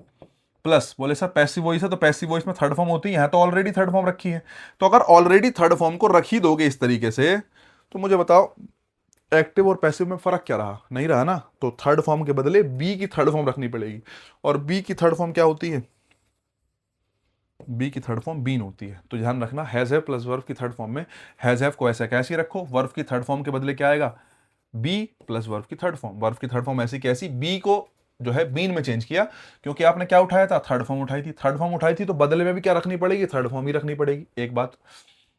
प्लस बोले सर पैसिव वॉइस है, तो पैसिव वॉइस में थर्ड फॉर्म होती है, तो ऑलरेडी थर्ड फॉर्म रखी है। तो अगर ऑलरेडी थर्ड फॉर्म को रख ही दोगे इस तरीके से, तो मुझे बताओ एक्टिव और पैसिव में फर्क क्या रहा, नहीं रहा ना। तो थर्ड फॉर्म के बदले बी की थर्ड फॉर्म रखनी पड़ेगी, और बी की थर्ड फॉर्म क्या होती है, बी की थर्ड फॉर्म बीन होती है। तो ध्यान रखना, हैज हैव प्लस वर्ब की थर्ड फॉर्म में हैज हैव को ऐसे कैसे रखो, वर्ब की थर्ड फॉर्म के बदले क्या आएगा, बी प्लस वर्ब की थर्ड फॉर्म। वर्ब की थर्ड फॉर्म ऐसी कैसी, बी को जो है बीन में चेंज किया, क्योंकि आपने क्या उठाया था, थर्ड फॉर्म उठाई थी। थर्ड फॉर्म उठाई थी तो बदले में भी क्या रखनी पड़ेगी, थर्ड फॉर्म ही रखनी पड़ेगी, एक बात।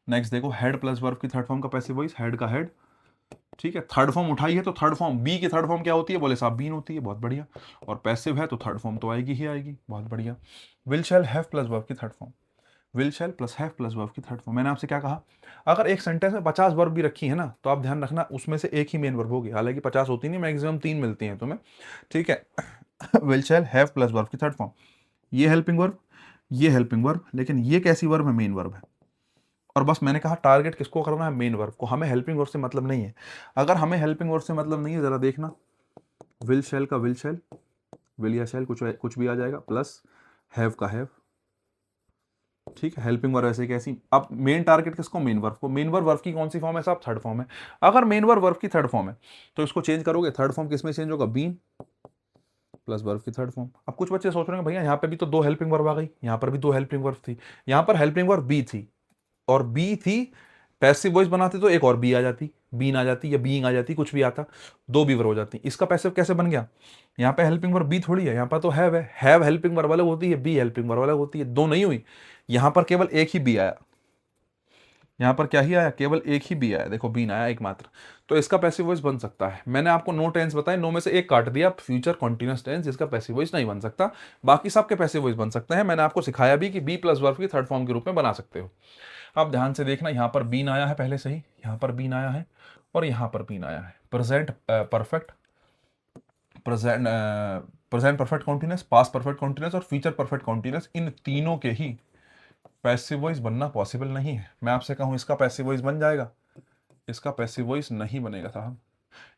नेक्स्ट देखो, हेड प्लस वर्ब की थर्ड फॉर्म का पैसिव वॉइस, हेड का हेड। ठीक है, थर्ड फॉर्म उठाई है तो थर्ड फॉर्म, बी की थर्ड फॉर्म क्या होती है, बोले साहब बीन होती है, बहुत बढ़िया। और पैसिव है तो थर्ड फॉर्म तो आएगी ही आएगी, बहुत बढ़िया। Will shall have plus verb की third form, will shall plus have plus verb की थर्ड फॉर्म। मैंने आपसे क्या कहा, अगर एक सेंटेंस में 50 वर्ब भी रखी है ना, तो आप ध्यान रखना उसमें से एक ही मेन वर्ब होगी, हालांकि 50 होती नहीं, मैक्सिमम 3 मिलती हैं तुम्हें। ठीक है will shall have plus verb की थर्ड फॉर्म, ये हेल्पिंग वर्ब, ये हेल्पिंग वर्ब, लेकिन ये कैसी वर्ब है, मेन वर्ब है। और बस मैंने कहा टारगेट किसको करना है, मेन वर्ब को, हमें हेल्पिंग वर्ब से मतलब नहीं है। अगर हमें हेल्पिंग वर्ब से मतलब नहीं है, जरा देखना, विल शैल का विल शैल, विल या शैल कुछ भी आ जाएगा, प्लस हैव का हैव। ठीक है, हेल्पिंग वर्ब ऐसे कैसी, अब मेन टारगेट किसको, मेन वर्ब को। मेन वर्ब की कौन सी फॉर्म है साहब, थर्ड फॉर्म है। अगर मेन वर्ब की थर्ड फॉर्म है तो इसको चेंज करोगे, थर्ड फॉर्म किसमें चेंज होगा, बीन प्लस वर्ब की थर्ड फॉर्म। अब कुछ बच्चे सोच रहे हैं भैया यहाँ पे भी तो 2 हेल्पिंग वर्ब आ गई, यहाँ पर भी 2 हेल्पिंग वर्ब थी, यहाँ पर हेल्पिंग वर्ब बी थी और बी थी, पैसिव वॉइस बनाते तो एक और बी आ जाती, बीन आ जाती या बीइंग आ जाती, कुछ भी आता, 2 बी वर्ब हो जाती। इसका पैसिव कैसे बन गया, यहाँ पे हेल्पिंग वर्ब बी थोड़ी है, यहाँ पर तो हैव है, हैव हेल्पिंग वर्ब अलग होती है, बी हेल्पिंग वर्ब अलग होती है, 2 नहीं हुई, यहाँ पर केवल एक ही बी आया, यहाँ पर क्या ही आया, केवल एक ही बी आया, देखो बीन आया एकमात्र। तो इसका पैसिव वॉइस बन सकता है। मैंने आपको 9 टेंस बताए, 9 में से एक काट दिया, फ्यूचर कॉन्टिन्यूस टेंस, जिसका पैसिव वॉइस नहीं बन सकता, बाकी सबके पैसिव वॉइस बन सकते हैं। मैंने आपको सिखाया भी कि बी प्लस वर्ब की थर्ड फॉर्म के रूप में बना सकते हो। अब ध्यान से देखना, यहाँ पर बीन आया है पहले से ही, यहाँ पर बीन आया है और यहाँ पर बीन आया है। Present perfect, present perfect continuous, past perfect continuous और फ्यूचर परफेक्ट कॉन्टिन्यूस, इन तीनों के ही पैसिव वॉइस बनना पॉसिबल नहीं है। मैं आपसे कहूं इसका पैसिव वॉइस बन जाएगा, इसका पैसिव वॉइस नहीं बनेगा साहब।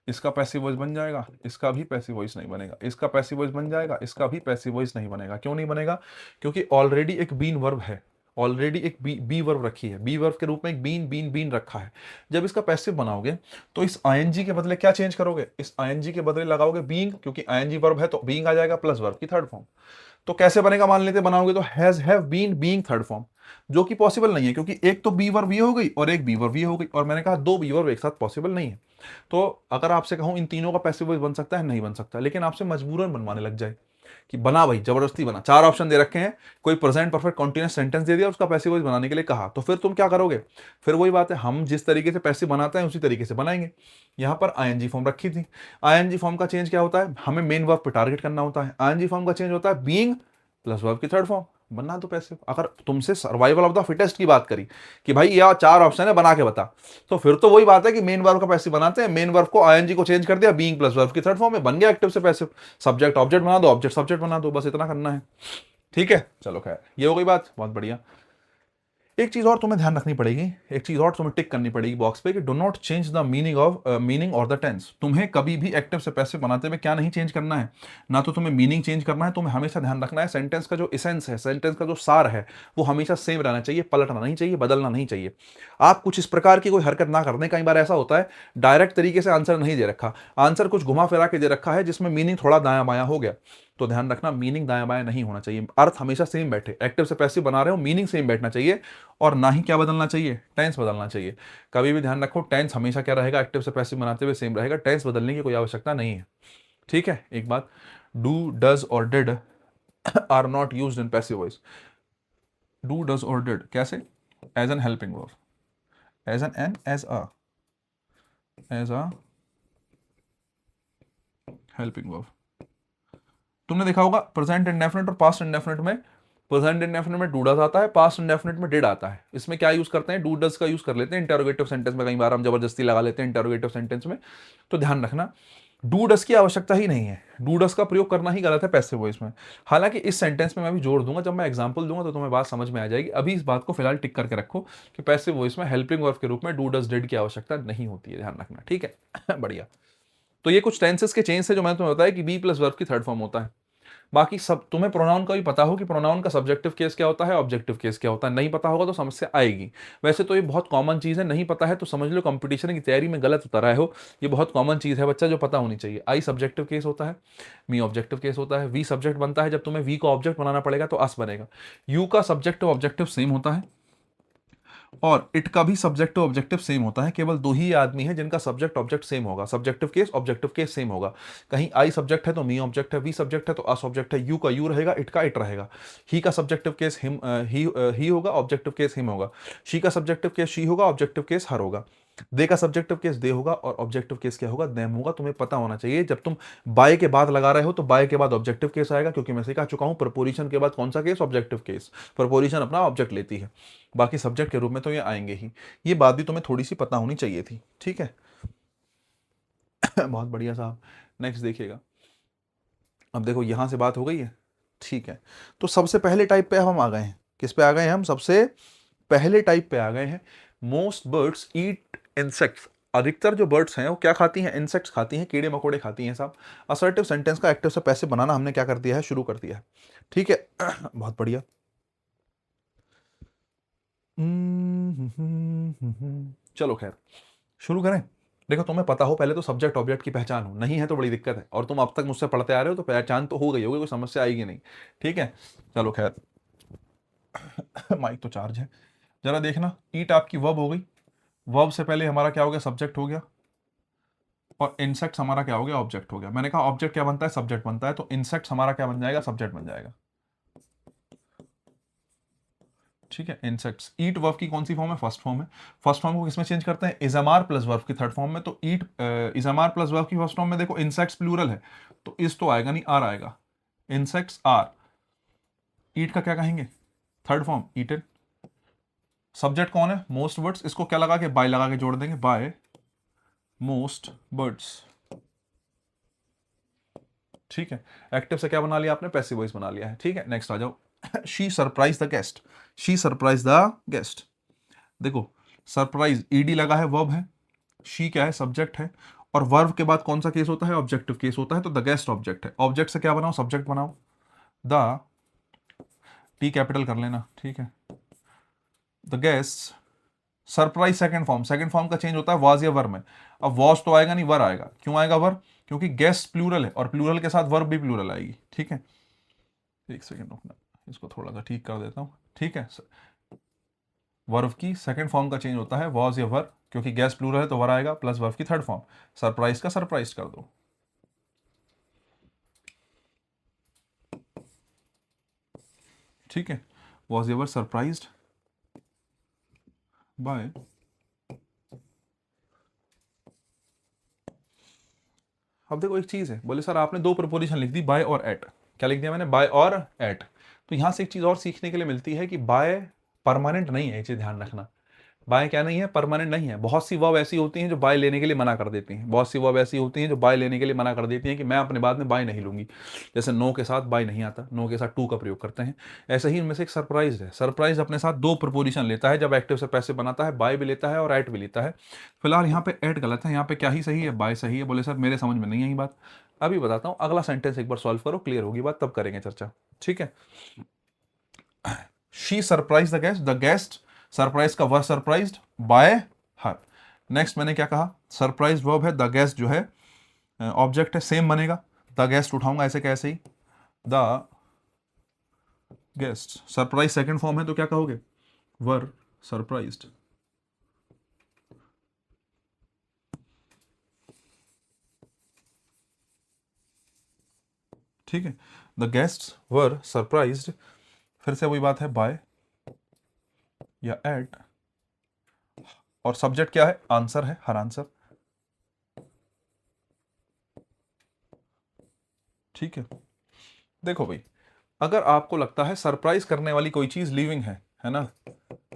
इसका पैसिव वॉइस बन जाएगा, इसका भी पैसिव वॉइस नहीं बनेगा। इसका पैसिव वॉइस बन जाएगा, इसका भी पैसिव वॉइस नहीं बनेगा। क्यों नहीं बनेगा, क्योंकि ऑलरेडी एक बीन वर्ब है, ऑलरेडी एक बी वर्ब रखी है, बी वर्ब के रूप में एक बीन बीन बीन रखा है। जब इसका पैसिव बनाओगे तो इस आईएनजी के बदले क्या चेंज करोगे, इस आईएनजी के बदले लगाओगे बीइंग, क्योंकि आईएनजी वर्ब है तो बीइंग आ जाएगा प्लस वर्ब की थर्ड फॉर्म। तो कैसे बनेगा, मान लेते बनाओगे तो has have been being third form, जो कि पॉसिबल नहीं है, क्योंकि एक तो बी वर्ब ये हो गई और एक बी वर्ब ये हो गई, और मैंने कहा 2 बी वर्ब एक साथ पॉसिबल नहीं है। तो अगर आपसे कहूं इन तीनों का पैसिव वॉइस बन सकता है, नहीं बन सकता, लेकिन आपसे मजबूरन बनवाने लग जाए कि बना भाई, जबरदस्ती बना, 4 ऑप्शन दे रखे हैं, कोई प्रेजेंट परफेक्ट कॉन्टिन्यूस सेंटेंस दे दिया, उसका पैसिव वॉइस बनाने के लिए कहा, तो फिर तुम क्या करोगे, फिर वही बात है, हम जिस तरीके से पैसिव बनाते हैं उसी तरीके से बनाएंगे। यहाँ पर आईएनजी फॉर्म रखी थी, आईएनजी फॉर्म का चेंज क्या होता है, हमें मेन वर्ब पे टारगेट करना होता है। आईएनजी फॉर्म का चेंज होता है बीइंग प्लस वर्ब की थर्ड फॉर्म, बनना तो पैसिव। अगर तुमसे सर्वाइवल ऑफ द फिटेस्ट की बात करी कि भाई यह 4 ऑप्शन है बना के बता, तो फिर तो वही बात है कि मेन वर्ब का पैसिव बनाते हैं, मेन वर्ब को आईएनजी को चेंज कर दिया, बीइंग प्लस वर्ब की थर्ड फॉर्म में बन गया एक्टिव से पैसिव। सब्जेक्ट ऑब्जेक्ट बना दो, ऑब्जेक्ट सब्जेक्ट बना दो, बस इतना करना है। ठीक है, चलो खैर ये हो गई बात, बहुत बढ़िया। एक चीज और तुम्हें ध्यान रखनी पड़ेगी, एक चीज और तुम्हें टिक करनी पड़ेगी बॉक्स पे कि do not change the meaning और द टेंस। तुम्हें कभी भी एक्टिव से पैसिव बनाते हुए क्या नहीं चेंज करना है, ना तो तुम्हें मीनिंग चेंज करना है, तुम्हें हमेशा ध्यान रखना है सेंटेंस का जो इसेंस है, सेंटेंस का जो सार है, वो हमेशा सेम रहना चाहिए, पलटना नहीं चाहिए, बदलना नहीं चाहिए। आप कुछ इस प्रकार की कोई हरकत ना कर दें। कई बार ऐसा होता है डायरेक्ट तरीके से आंसर नहीं दे रखा, आंसर कुछ घुमा फिरा के दे रखा है जिसमें मीनिंग थोड़ा दायां बायां हो गया, तो ध्यान रखना मीनिंग दायां बायां नहीं होना चाहिए, अर्थ हमेशा सेम बैठे। एक्टिव से पैसिव बना रहे हो, मीनिंग सेम बैठना चाहिए, और ना ही क्या बदलना चाहिए, टेंस बदलना चाहिए। कभी भी ध्यान रखो टेंस हमेशा क्या रहेगा, एक्टिव से पैसिव बनाते हुए सेम रहेगा, टेंस बदलने की कोई आवश्यकता नहीं है। ठीक है, एक बात, डू डज और did are not used in passive voice. Do does और डिड कैसे, as an helping verb, as an as a helping verb. तुमने देखा होगा प्रेजेंट इंडेफिनिट और पास्ट इंडेफिनिट में, प्रेजेंट इंडेफिनिट में डू डज आता है, पास्ट इंडेफिनिट में डिड आता है। इसमें क्या यूज करते हैं, डू डज का यूज कर लेते हैं इंटरोगेटिव सेंटेंस में, कई बार हम जबरदस्ती लगा लेते हैं इंटरोगेटिव सेंटेंस में। तो ध्यान रखना डू डज की आवश्यकता ही नहीं है, डू डज का प्रयोग करना ही गलत है पैसिव वॉइस में। हालांकि इस सेंटेंस में मैं भी जोड़ दूंगा, जब मैं एग्जांपल दूंगा तो तुम्हें बात समझ में आ जाएगी। अभी इस बात को फिलहाल टिक करके रखो कि पैसिव वॉइस में हेल्पिंग वर्ब के रूप में डू डज डिड की आवश्यकता नहीं होती है, ध्यान रखना, ठीक है। बढ़िया। तो ये कुछ टेंसेस के चेंज है जो मैंने तुम्हें बताया कि बी प्लस वर्ब की थर्ड फॉर्म होता है। बाकी सब तुम्हें प्रोनाउन का भी पता हो कि प्रोनाउन का सब्जेक्टिव केस क्या होता है, ऑब्जेक्टिव केस क्या होता है, नहीं पता होगा तो समस्या आएगी। वैसे तो ये बहुत कॉमन चीज़ है, नहीं पता है तो समझ लो कंपटीशन की तैयारी में गलत उतर आए हो। ये बहुत कॉमन चीज़ है बच्चा, जो पता होनी चाहिए। आई सब्जेक्टिव केस होता है, मी ऑब्जेक्टिव केस होता है, वी सब्जेक्ट बनता है, जब तुम्हें वी को ऑब्जेक्ट बनाना पड़ेगा तो अस बनेगा। यू का सब्जेक्टिव ऑब्जेक्टिव सेम होता है, और इट का भी सब्जेक्टिव ऑब्जेक्टिव सेम होता है। केवल दो ही आदमी है जिनका सब्जेक्ट ऑब्जेक्ट सेम होगा, subjective case objective case same होगा। कहीं आई सब्जेक्ट है तो मी ऑब्जेक्ट है, वी सब्जेक्ट है तो अस ऑब्जेक्ट है, यू का यू रहेगा, इट का इट रहेगा। ही का सब्जेक्टिव केस हिम ही होगा, ऑब्जेक्टिव केस हिम होगा। शी का सब्जेक्टिव केस शी होगा, ऑब्जेक्टिव केस हर होगा। दे का सब्जेक्टिव केस दे होगा, और ऑब्जेक्टिव केस क्या होगा, देम होगा। तुम्हें पता होना चाहिए जब तुम बाय के बाद लगा रहे हो तो बाय के बाद ऑब्जेक्टिव केस आएगा, क्योंकि मैं सिखा चुका हूं प्रपोजिशन के बाद कौन सा केस, ऑब्जेक्टिव केस। प्रपोजिशन अपना ऑब्जेक्ट लेती है, बाकी सब्जेक्ट के रूप में तो ये आएंगे ही। ये बात भी तुम्हें थोड़ी सी पता होनी चाहिए थी, ठीक है। बहुत बढ़िया साहब, नेक्स्ट देखिएगा। अब देखो यहां से बात हो गई है, ठीक है। तो सबसे पहले टाइप पे हम आ गए हैं, किस पे आ गए हैं हम, सबसे पहले टाइप पे आ गए हैं। मोस्ट बर्ड्स ईट इंसेक्ट्स। अधिकतर जो बर्ड्स हैं वो क्या खाती हैं, इंसेक्ट्स खाती हैं, कीड़े मकोड़े खाती हैं साहब। असर्टिव सेंटेंस का एक्टिव से पैसिव बनाना हमने क्या कर दिया है, शुरू कर दिया है, ठीक है। बहुत बढ़िया। चलो खैर शुरू करें। देखो तुम्हें पता हो पहले तो सब्जेक्ट ऑब्जेक्ट की पहचान हो, नहीं है तो बड़ी दिक्कत है, और तुम अब तक मुझसे पढ़ते आ रहे हो तो पहचान तो हो गई होगी, कोई समस्या आएगी नहीं, ठीक है। चलो खैर। माइक तो चार्ज है, जरा देखना। ईट आपकी वर्ब हो गई, वर्ब से पहले हमारा क्या हो गया, सब्जेक्ट हो गया, और इंसेक्ट्स हमारा क्या हो गया, ऑब्जेक्ट हो गया। मैंने कहा ऑब्जेक्ट क्या बनता है, सब्जेक्ट बनता है, तो इंसेक्ट्स हमारा क्या बन जाएगा, सब्जेक्ट बन जाएगा, ठीक है। इंसेक्ट्स। ईट वर्ब की कौन सी फॉर्म है, फर्स्ट फॉर्म है। फर्स्ट फॉर्म को किसमें चेंज करते हैं, इजमार प्लस वर्ब की थर्ड फॉर्म में। तो ईट इजमार प्लस वर्ब की फर्स्ट फॉर्म में देखो इंसेक्ट्स प्लूरल है, तो इस तो आएगा नहीं, आर आएगा, इंसेक्ट्स आर। ईट का क्या कहेंगे, थर्ड फॉर्म ईटन। सब्जेक्ट कौन है, मोस्ट बर्ड्स, इसको क्या लगा के, बाय लगा के जोड़ देंगे, बाय मोस्ट बर्ड्स, ठीक है। एक्टिव से क्या बना लिया आपने, पैसिव वॉइस बना लिया है, ठीक है। नेक्स्ट आ जाओ। She surprise the guest, she surprise the guest. देखो सरप्राइज ईडी लगा है, वर्ब है, शी क्या है, सब्जेक्ट है, और वर्ब के बाद कौन सा केस होता है, ऑब्जेक्टिव केस होता है, तो द गेस्ट ऑब्जेक्ट है। ऑब्जेक्ट से क्या बनाओ, सब्जेक्ट बनाओ, द, टी कैपिटल कर लेना, ठीक है, the guest. Surprise second form, second form का चेंज होता है वाज या वर में। अब वॉज तो आएगा नहीं, वर आएगा। क्यों आएगा वर, क्योंकि गेस्ट प्लूरल है, और प्लूरल के साथ वर्ब भी प्लूरल आएगी, ठीक है। एक सेकेंड रुकना, इसको थोड़ा सा ठीक कर देता हूँ, ठीक है। वर्ब की सेकंड फॉर्म का चेंज होता है वॉज या वर, क्योंकि गेस्ट प्लूरल है तो वर आएगा, प्लस वर्ब की थर्ड फॉर्म। सरप्राइज का सरप्राइज कर दो, ठीक है। वॉज या वर सरप्राइज्ड बाय। अब देखो एक चीज है, बोले सर आपने दो प्रपोजिशन लिख दी, बाय और एट। क्या लिख दिया मैंने, बाय और एट। तो यहां से एक चीज और सीखने के लिए मिलती है कि बाय परमानेंट नहीं है, ये चीज ध्यान रखना। बाय क्या नहीं है, परमानेंट नहीं है। बहुत सी वर्ब ऐसी होती हैं जो बाय लेने के लिए मना कर देती हैं, बहुत सी वर्ब ऐसी होती हैं जो बाय लेने के लिए मना कर देती हैं कि मैं अपने बाद में बाय नहीं लूंगी। जैसे नो के साथ बाय नहीं आता, नो के साथ टू का प्रयोग करते हैं। ऐसे ही इनमें से एक सरप्राइज है। सरप्राइज अपने साथ दो प्रपोजिशन लेता है जब एक्टिव से पैसिव बनाता है, बाय भी लेता है और एट भी लेता है। फिलहाल यहाँ पे एट गलत है, यहाँ पे क्या ही सही है, बाय सही है। बोले सर मेरे समझ में नहीं आई बात। अभी बताता हूँ, अगला सेंटेंस एक बार सॉल्व करो, क्लियर होगी बात, तब करेंगे चर्चा। ठीक है। She surprise the guest, the guest surprise का verb surprised by her. Next मैंने क्या कहा, सरप्राइज वर्ब है, द गेस्ट जो है ऑब्जेक्ट है, सेम बनेगा। द गेस्ट उठाऊंगा ऐसे कैसे ही, the guest. Surprise second form है तो क्या कहोगे, वर सरप्राइज्ड। ठीक है, द गेस्ट वर सरप्राइज्ड। फिर से वही बात है, बाय या एट, और सब्जेक्ट क्या है, आंसर है, हर आंसर। ठीक है। देखो भाई, अगर आपको लगता है सरप्राइज करने वाली कोई चीज लिविंग है ना,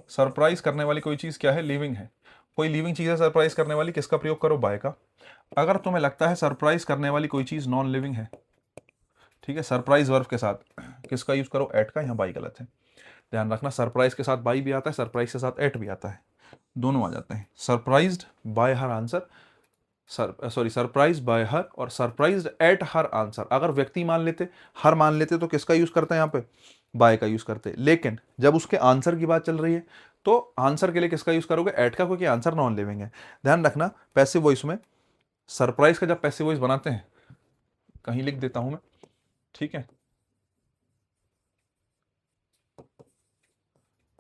सरप्राइज करने वाली कोई चीज क्या है, लिविंग है। कोई लिविंग चीज है सरप्राइज करने वाली, किसका प्रयोग करो, बाय का। अगर तुम्हें लगता है सरप्राइज करने वाली कोई चीज नॉन लिविंग है, ठीक है, सरप्राइज वर्ब के साथ किसका यूज करो, एट का। यहाँ बाई गलत है, ध्यान रखना। सरप्राइज के साथ बाई भी आता है, सरप्राइज के साथ एट भी आता है, दोनों आ जाते हैं। Surprised by her answer, surprise by हर और सरप्राइज्ड एट हर आंसर। अगर व्यक्ति मान लेते, हर मान लेते, तो किसका यूज करते हैं यहाँ पे, बाय का यूज करते। लेकिन जब उसके आंसर की बात चल रही है तो आंसर के लिए किसका यूज करोगे, एट का, क्योंकि आंसर नॉन लिविंग है। ध्यान रखना, पैसिव वॉइस में सरप्राइज का जब पैसिव वॉइस बनाते हैं, कहीं लिख देता हूं मैं, ठीक है,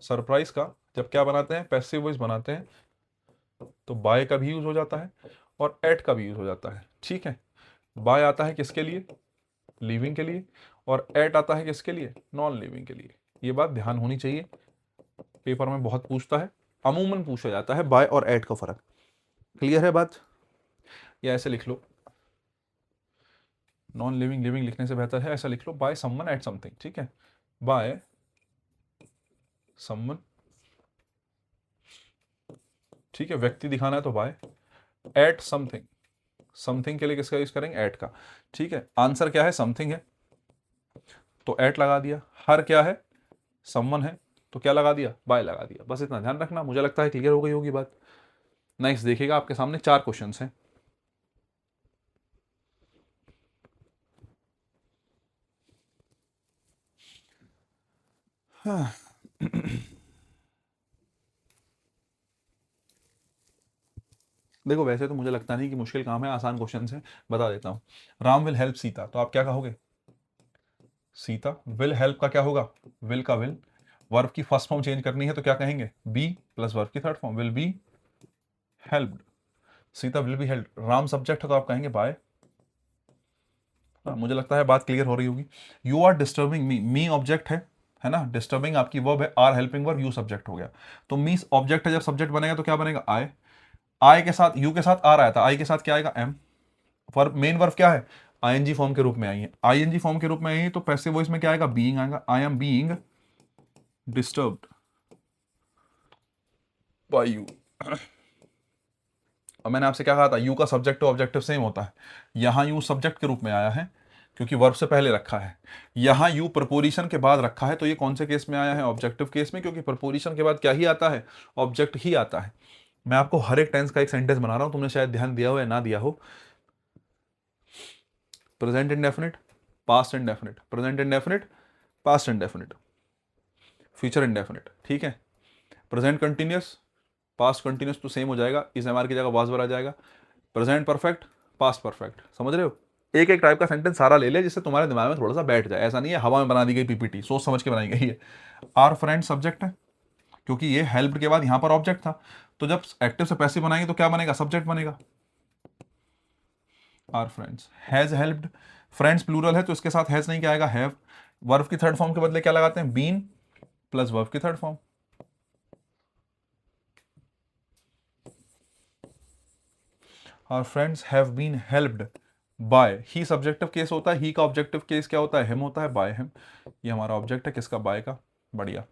सरप्राइज का जब क्या बनाते हैं, पैसिव वॉइस बनाते हैं, तो बाय का भी यूज हो जाता है और एट का भी यूज हो जाता है। ठीक है, बाय आता है किसके लिए, लिविंग के लिए, और एट आता है किसके लिए, नॉन लिविंग के लिए। ये बात ध्यान होनी चाहिए, पेपर में बहुत पूछता है, अमूमन पूछा जाता है बाय और एट का फर्क। क्लियर है बात, या ऐसे लिख लो, नॉन लिविंग लिविंग लिखने से बेहतर है ऐसा लिख लो, बाय समवन एट समथिंग। ठीक है, बाय समवन, ठीक है, व्यक्ति दिखाना है तो बाय, एट समथिंग, समथिंग के लिए किसका यूज करेंगे, एट का। ठीक है, आंसर क्या है, समथिंग है तो एट लगा दिया, हर क्या है, समवन है तो क्या लगा दिया, बाय लगा दिया। बस इतना ध्यान रखना, मुझे लगता है क्लियर हो गई होगी बात। नेक्स्ट देखिएगा, आपके सामने 4 क्वेश्चंस हैं। हाँ। देखो वैसे तो मुझे लगता नहीं कि मुश्किल काम है, आसान क्वेश्चन है, बता देता हूं। राम विल हेल्प सीता, तो आप क्या कहोगे, सीता। विल हेल्प का क्या होगा, विल का विल। वर्ब की फर्स्ट फॉर्म चेंज करनी है तो क्या कहेंगे, बी प्लस वर्ब की third form, will be helped. Sita will be help, Ram subject है तो आप कहेंगे बाय। मुझे लगता है बात क्लियर हो रही होगी। You are disturbing me, me object है ना, डिस्टर्बिंग आपकी वर्ब है, are helping verb, you subject हो गया। तो मी ऑब्जेक्ट है, जब सब्जेक्ट बनेगा तो क्या बनेगा, आई। आई के साथ, यू के साथ आर आया था, आई के साथ क्या आएगा, एम। वर्ब, मेन वर्ब क्या है, आईएनजी फॉर्म के रूप में आई है, आईएनजी फॉर्म के रूप में आई है, तो पैसिव वॉइस में क्या आएगा, बीइंग आएगा, I am being disturbed by you. और मैंने आपसे क्या कहा था, यू का सब्जेक्ट और ऑब्जेक्टिव सेम होता है। यहां यू सब्जेक्ट के रूप में आया है क्योंकि वर्ब से पहले रखा है, यहां यू प्रपोजिशन के बाद रखा है, तो ये कौन से केस में आया है, ऑब्जेक्टिव केस में, क्योंकि प्रपोजिशन के बाद क्या ही आता है, ऑब्जेक्ट ही आता है। मैं आपको हर एक टेंस का एक सेंटेंस बना रहा हूं, तुमने शायद ध्यान दिया हो या ना दिया हो। Present indefinite, past indefinite, present indefinite, past indefinite, future indefinite. ठीक है, प्रेजेंट कंटिन्यूस, पास्ट कंटिन्यूस तो सेम हो जाएगा, इस एमआर की जगह वाज वर आ जाएगा। प्रेजेंट परफेक्ट, पास्ट परफेक्ट, समझ रहे हो। एक एक टाइप का सेंटेंस सारा ले ले जिससे तुम्हारे दिमाग में थोड़ा सा बैठ जाए, ऐसा नहीं है हवा में बना दी गई पीपीटी, सोच समझ के बनाई गई है। आर फ्रेंड सब्जेक्ट है, क्योंकि ये हेल्प के बाद यहां पर ऑब्जेक्ट था, तो जब एक्टिव से पैसिव बनाएंगे तो क्या बनेगा, सब्जेक्ट बनेगा, are friends. Has helped, friends plural है तो इसके साथ हैज नहीं, क्या आएगा, हैव। वर्ब की थर्ड फॉर्म के बदले क्या लगाते हैं, बीन प्लस वर्ब की third form. Our friends have been helped by, he subjective case होता है, ही का ऑब्जेक्टिव केस क्या होता है, हिम होता है, बाय हिम। ये हमारा ऑब्जेक्ट है किसका, बाय का, बढ़िया।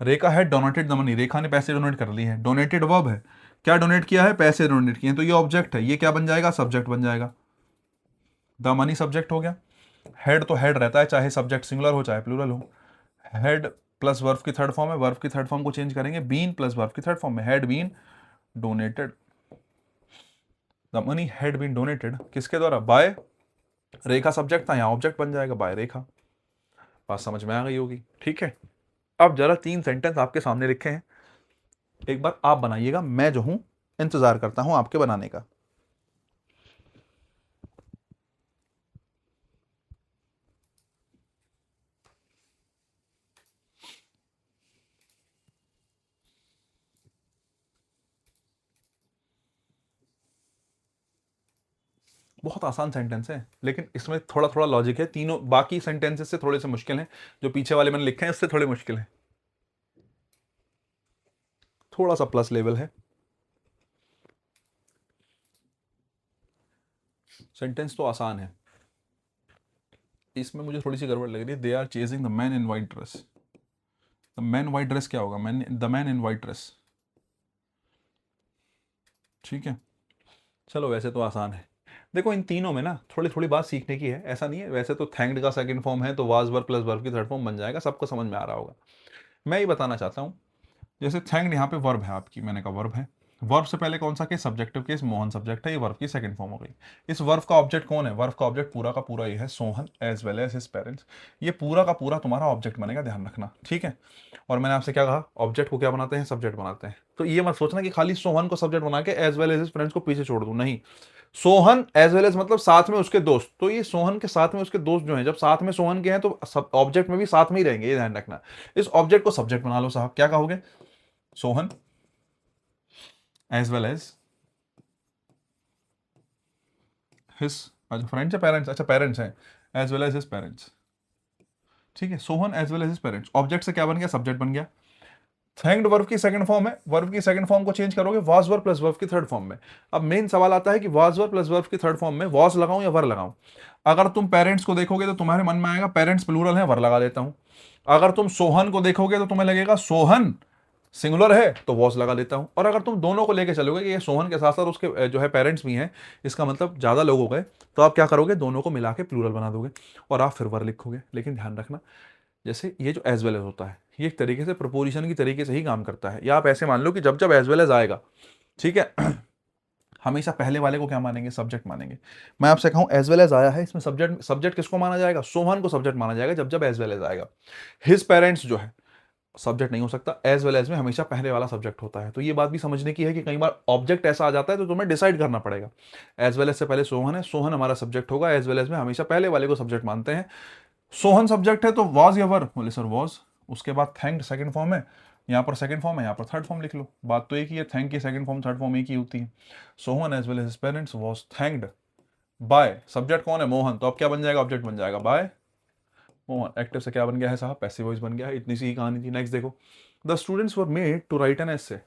रेखा है डोनेटेड द मनी, रेखा ने पैसे डोनेट कर लिए हैं। डोनेटेड वर्ब है, क्या डोनेट किया है, पैसे डोनेट किए हैं, तो ये ऑब्जेक्ट है, ये क्या बन जाएगा, सब्जेक्ट बन जाएगा। द मनी सब्जेक्ट हो गया। हेड तो हेड रहता है, चाहे सब्जेक्ट सिंगुलर हो चाहे प्लूरल हो। हेड प्लस वर्ब की थर्ड फॉर्म है, वर्ब की थर्ड फॉर्म को चेंज करेंगे, बीन प्लस वर्ब की थर्ड फॉर्म में, had been donated the money, had been donated किसके द्वारा, बाय रेखा सब्जेक्ट था, यहां ऑब्जेक्ट बन जाएगा बाय रेखा। बात समझ में आ गई होगी, ठीक है। अब जरा 3 सेंटेंस आपके सामने लिखे हैं, एक बार आप बनाइएगा, मैं जो हूं इंतजार करता हूं आपके बनाने का। बहुत आसान सेंटेंस है, लेकिन इसमें थोड़ा थोड़ा लॉजिक है, तीनों बाकी सेंटेंसेस से थोड़े से मुश्किल हैं, जो पीछे वाले मैंने लिखे हैं उससे थोड़े मुश्किल हैं, थोड़ा सा प्लस लेवल है। सेंटेंस तो आसान है, इसमें मुझे थोड़ी सी गड़बड़ लग रही है। They are chasing the man in white dress, the man white dress क्या होगा, man the man in white dress, ठीक है। चलो वैसे तो आसान है। देखो इन तीनों में ना थोड़ी थोड़ी बात सीखने की है, ऐसा नहीं है, वैसे तो थैंक्ड का सेकंड फॉर्म है तो वाज वर्ब प्लस वर्ब की थर्ड फॉर्म बन जाएगा, सबको समझ में आ रहा होगा। मैं ये बताना चाहता हूँ, जैसे थैंक्ड यहाँ पे वर्ब है आपकी, मैंने कहा वर्ब है, वर्ब से पहले कौन सा case, subjective case, Mohan subject है, ये वर्ब की सेकंड फॉर्म हो गई। इस वर्ब का ऑब्जेक्ट कौन है, वर्ब का ऑब्जेक्ट पूरा का पूरा ये है Sohan as well as his parents, ये पूरा का पूरा तुम्हारा ऑब्जेक्ट बनेगा, ध्यान रखना, ठीक है। और मैंने आपसे क्या कहा, ऑब्जेक्ट को क्या बनाते हैं, सब्जेक्ट बनाते हैं, तो ये मत सोचना कि खाली सोहन को सब्जेक्ट बना के as well as his parents को पीछे छोड़ दूं, नहीं। सोहन एज वेल एज मतलब साथ में उसके दोस्त, तो ये सोहन के साथ में उसके दोस्त जो हैं, जब साथ में सोहन के हैं तो सब ऑब्जेक्ट में भी साथ में ही रहेंगे, ये ध्यान रखना। इस ऑब्जेक्ट को सब्जेक्ट बना लो साहब, क्या कहोगे, Sohan as well as his, अच्छा फ्रेंड्स है पेरेंट्स, अच्छा पेरेंट्स हैं, as well as his parents, ठीक है। Sohan as well as his parents, object से क्या बन गया, सब्जेक्ट बन गया। थैंक्ड वर्ब की सेकंड फॉर्म है, वर्ब की सेकंड फॉर्म को चेंज करोगे वाज वर्ब प्लस वर्ब की थर्ड फॉर्म में। अब मेन सवाल आता है कि वाज वर्ब प्लस वर्ब की थर्ड फॉर्म में वाज लगाऊं या वर लगाऊं। अगर तुम पेरेंट्स को देखोगे तो तुम्हारे मन में आएगा पेरेंट्स प्लूरल है, वर लगा देता हूं। अगर तुम सोहन को देखोगे तो तुम्हें लगेगा सोहन सिंगुलर है तो वॉस लगा देता हूं। और अगर तुम दोनों को लेके चलोगे कि ये सोहन के साथ साथ उसके जो है पेरेंट्स भी हैं, इसका मतलब ज्यादा लोग हो गए, तो आप क्या करोगे, दोनों को मिला के प्लूरल बना दोगे और आप फिर वर लिखोगे। लेकिन ध्यान रखना, जैसे ये जो एज वेल एज होता है, ये एक तरीके से प्रपोजिशन की तरीके से ही काम करता है, या आप ऐसे मान लो कि जब जब एज वेल एज आएगा, ठीक है, हमेशा पहले वाले को क्या मानेंगे, सब्जेक्ट मानेंगे। मैं आपसे कहूं एज वेल एज आया है, इसमें सब्जेक्ट सब्जेक्ट किसको माना जाएगा, सोहन को सब्जेक्ट माना जाएगा जब जब एज वेल एज आएगा। हिज पेरेंट्स जो है सब्जेक्ट नहीं हो सकता, एज वेल एज में हमेशा पहले वाला सब्जेक्ट होता है। तो ये बात भी समझने की है कि कई बार ऑब्जेक्ट ऐसा आ जाता है तो तुम्हें डिसाइड करना पड़ेगा, एज वेल एज से पहले सोहन है, सोहन हमारा सब्जेक्ट होगा, एज वेल एज में हमेशा पहले वाले को सब्जेक्ट मानते हैं। सोहन सब्जेक्ट है तो वॉज या वर, बोले सर वॉज, उसके बाद थैंक्ड सेकंड फॉर्म है, यहाँ पर सेकंड फॉर्म है, यहाँ पर थर्ड फॉर्म लिख लो, बात तो एक ही है, थैंक की सेकंड फॉर्म थर्ड फॉर्म एक ही होती है। Sohan as well as parents was thanked by, subject कौन है, मोहन, तो अब क्या बन जाएगा, ऑब्जेक्ट बन जाएगा बाय मोहन। एक्टिव से क्या बन गया है साहब, पैसिव वॉइस बन गया है, इतनी सी ही कहानी थी। नेक्स्ट देखो, the students were made to write an essay.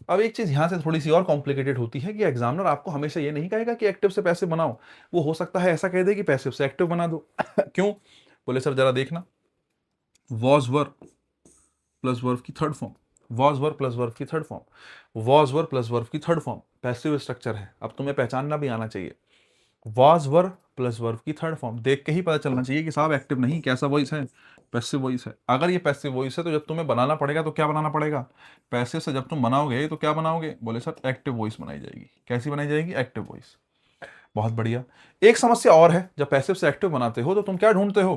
अब एक चीज यहां से थोड़ी सी और कॉम्प्लिकेटेड होती है कि एग्जामिनर आपको हमेशा ये नहीं कहेगा कि एक्टिव से पैसिव बनाओ, वो हो सकता है ऐसा कह दे कि पैसिव से एक्टिव बना दो। क्यों, बोले सर जरा देखना, वॉज वर प्लस वर्ब की third form, was verb plus verb की third form, was verb plus verb की थर्ड फॉर्म पैसिव स्ट्रक्चर है। अब तुम्हें पहचानना भी आना चाहिए, वॉज वर्ब प्लस वर्ब की थर्ड फॉर्म देख के ही पता चलना चाहिए कि साहब एक्टिव नहीं, कैसा वॉइस है, पैसिव वॉइस है। अगर ये पैसिव वॉइस है तो जब तुम्हें बनाना पड़ेगा तो क्या बनाना पड़ेगा, पैसिव से जब तुम बनाओगे तो क्या बनाओगे, बोले सर एक्टिव वॉइस बनाई जाएगी। कैसी बनाई जाएगी, एक्टिव वॉइस। बहुत बढ़िया। एक समस्या और है, जब पैसिव से एक्टिव बनाते हो तो तुम क्या ढूंढते हो,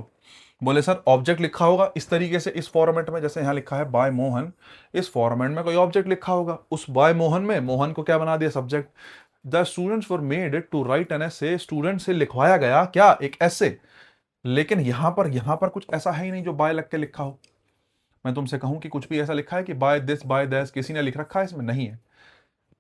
बोले सर ऑब्जेक्ट लिखा होगा इस तरीके से, इस फॉर्मेट में, जैसे यहां लिखा है बाय मोहन, इस फॉर्मेट में कोई ऑब्जेक्ट लिखा होगा, उस बाय मोहन में मोहन को क्या बना दिया, subject. The students were made to write an essay, student से लिखवाया गया क्या, एक ऐसे। लेकिन यहां पर कुछ ऐसा है ही नहीं जो बाय लग के लिखा हो। मैं तुमसे कहूं कि कुछ भी ऐसा लिखा है कि बाय दिस बाय दैस, किसी ने लिख रखा है, इसमें नहीं है।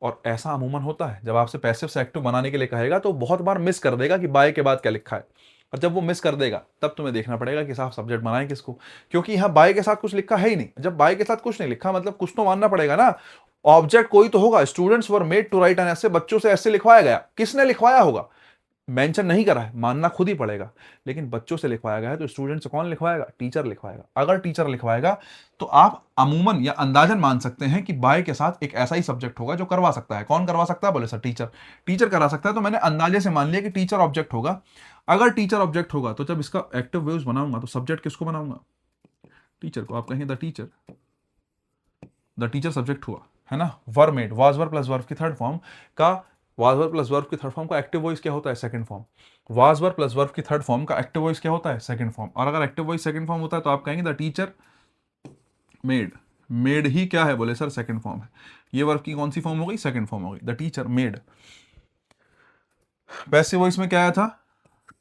और ऐसा अमूमन होता है, जब आपसे पैसिव से एक्टिव बनाने के लिए कहेगा तो बहुत बार मिस कर देगा कि बाय के बाद क्या लिखा है। और जब वो मिस कर देगा तब तुम्हें देखना पड़ेगा कि साहब सब्जेक्ट बनाएं किसको, क्योंकि यहाँ बाय के साथ कुछ लिखा है ही नहीं। जब बाय के साथ कुछ नहीं लिखा मतलब कुछ तो मानना पड़ेगा ना, ऑब्जेक्ट कोई तो होगा। Students were made to write an essay, बच्चों से ऐसे लिखवाया गया, किसने लिखवाया होगा, मेंशन नहीं करा है, मानना खुद ही पड़ेगा, लेकिन बच्चों से लिखवाया गया है तो स्टूडेंट से कौन लिखवाएगा? टीचर लिखवाएगा। अगर टीचर लिखवाएगा तो आप अमूमन या अंदाजन मान सकते हैं कि बाय के साथ एक ऐसा ही सब्जेक्ट होगा जो करवा सकता है। कौन करवा सकता है? बोले सर टीचर। टीचर करा सकता है, तो मैंने अंदाजे से मान लिया कि टीचर ऑब्जेक्ट होगा। अगर टीचर ऑब्जेक्ट होगा तो जब इसका एक्टिव वेव्स बनाऊंगा तो सब्जेक्ट किसको बनाऊंगा? टीचर को। आप कहेंगे the teacher, the teacher subject हुआ, है ना। Verb made, was verb plus verb की थर्ड फॉर्म का, वाज वर्ब प्लस वर्ब की थर्ड फॉर्म का एक्टिव वॉइस क्या होता है? Second form. Was verb plus verb की थर्ड फॉर्म का एक्टिव वॉइस क्या होता है? Second form. और अगर एक्टिव वॉइस सेकंड फॉर्म होता है तो आप कहेंगे द टीचर मेड। मेड ही क्या है? बोले सर सेकंड फॉर्म है। ये वर्ब की कौन सी फॉर्म हो गई? सेकंड फॉर्म हो गई, the teacher made. Passive voice में क्या आया था?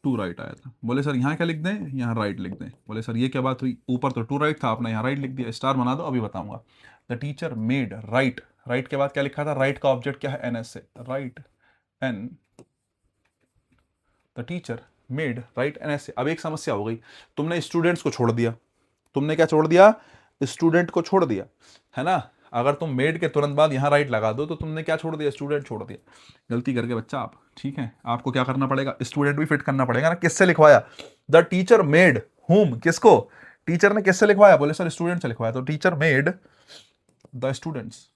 टू राइट आया था। बोले सर यहाँ क्या लिख दें? यहाँ राइट लिख दें। बोले सर ये क्या बात हुई? ऊपर तो टू राइट था, आपने यहाँ राइट लिख दिया। स्टार बना दो, अभी बताऊंगा। The teacher made right. Right के बाद क्या लिखा था? राइट का ऑब्जेक्ट क्या है? An essay, write an. The teacher made write an essay. अब एक समस्या हो गई, तुमने स्टूडेंट्स को छोड़ दिया। तुमने क्या छोड़ दिया? स्टूडेंट को छोड़ दिया, है ना। अगर तुम मेड के तुरंत बाद यहाँ राइट लगा दो तो तुमने क्या छोड़ दिया? स्टूडेंट छोड़ दिया। गलती करके बच्चा आप, ठीक है। आपको क्या करना पड़ेगा? स्टूडेंट भी फिट करना पड़ेगा ना। किससे लिखवाया? द टीचर मेड हुम। किसको? टीचर ने किससे लिखवाया? बोले सर स्टूडेंट से लिखवाया, तो teacher made the students.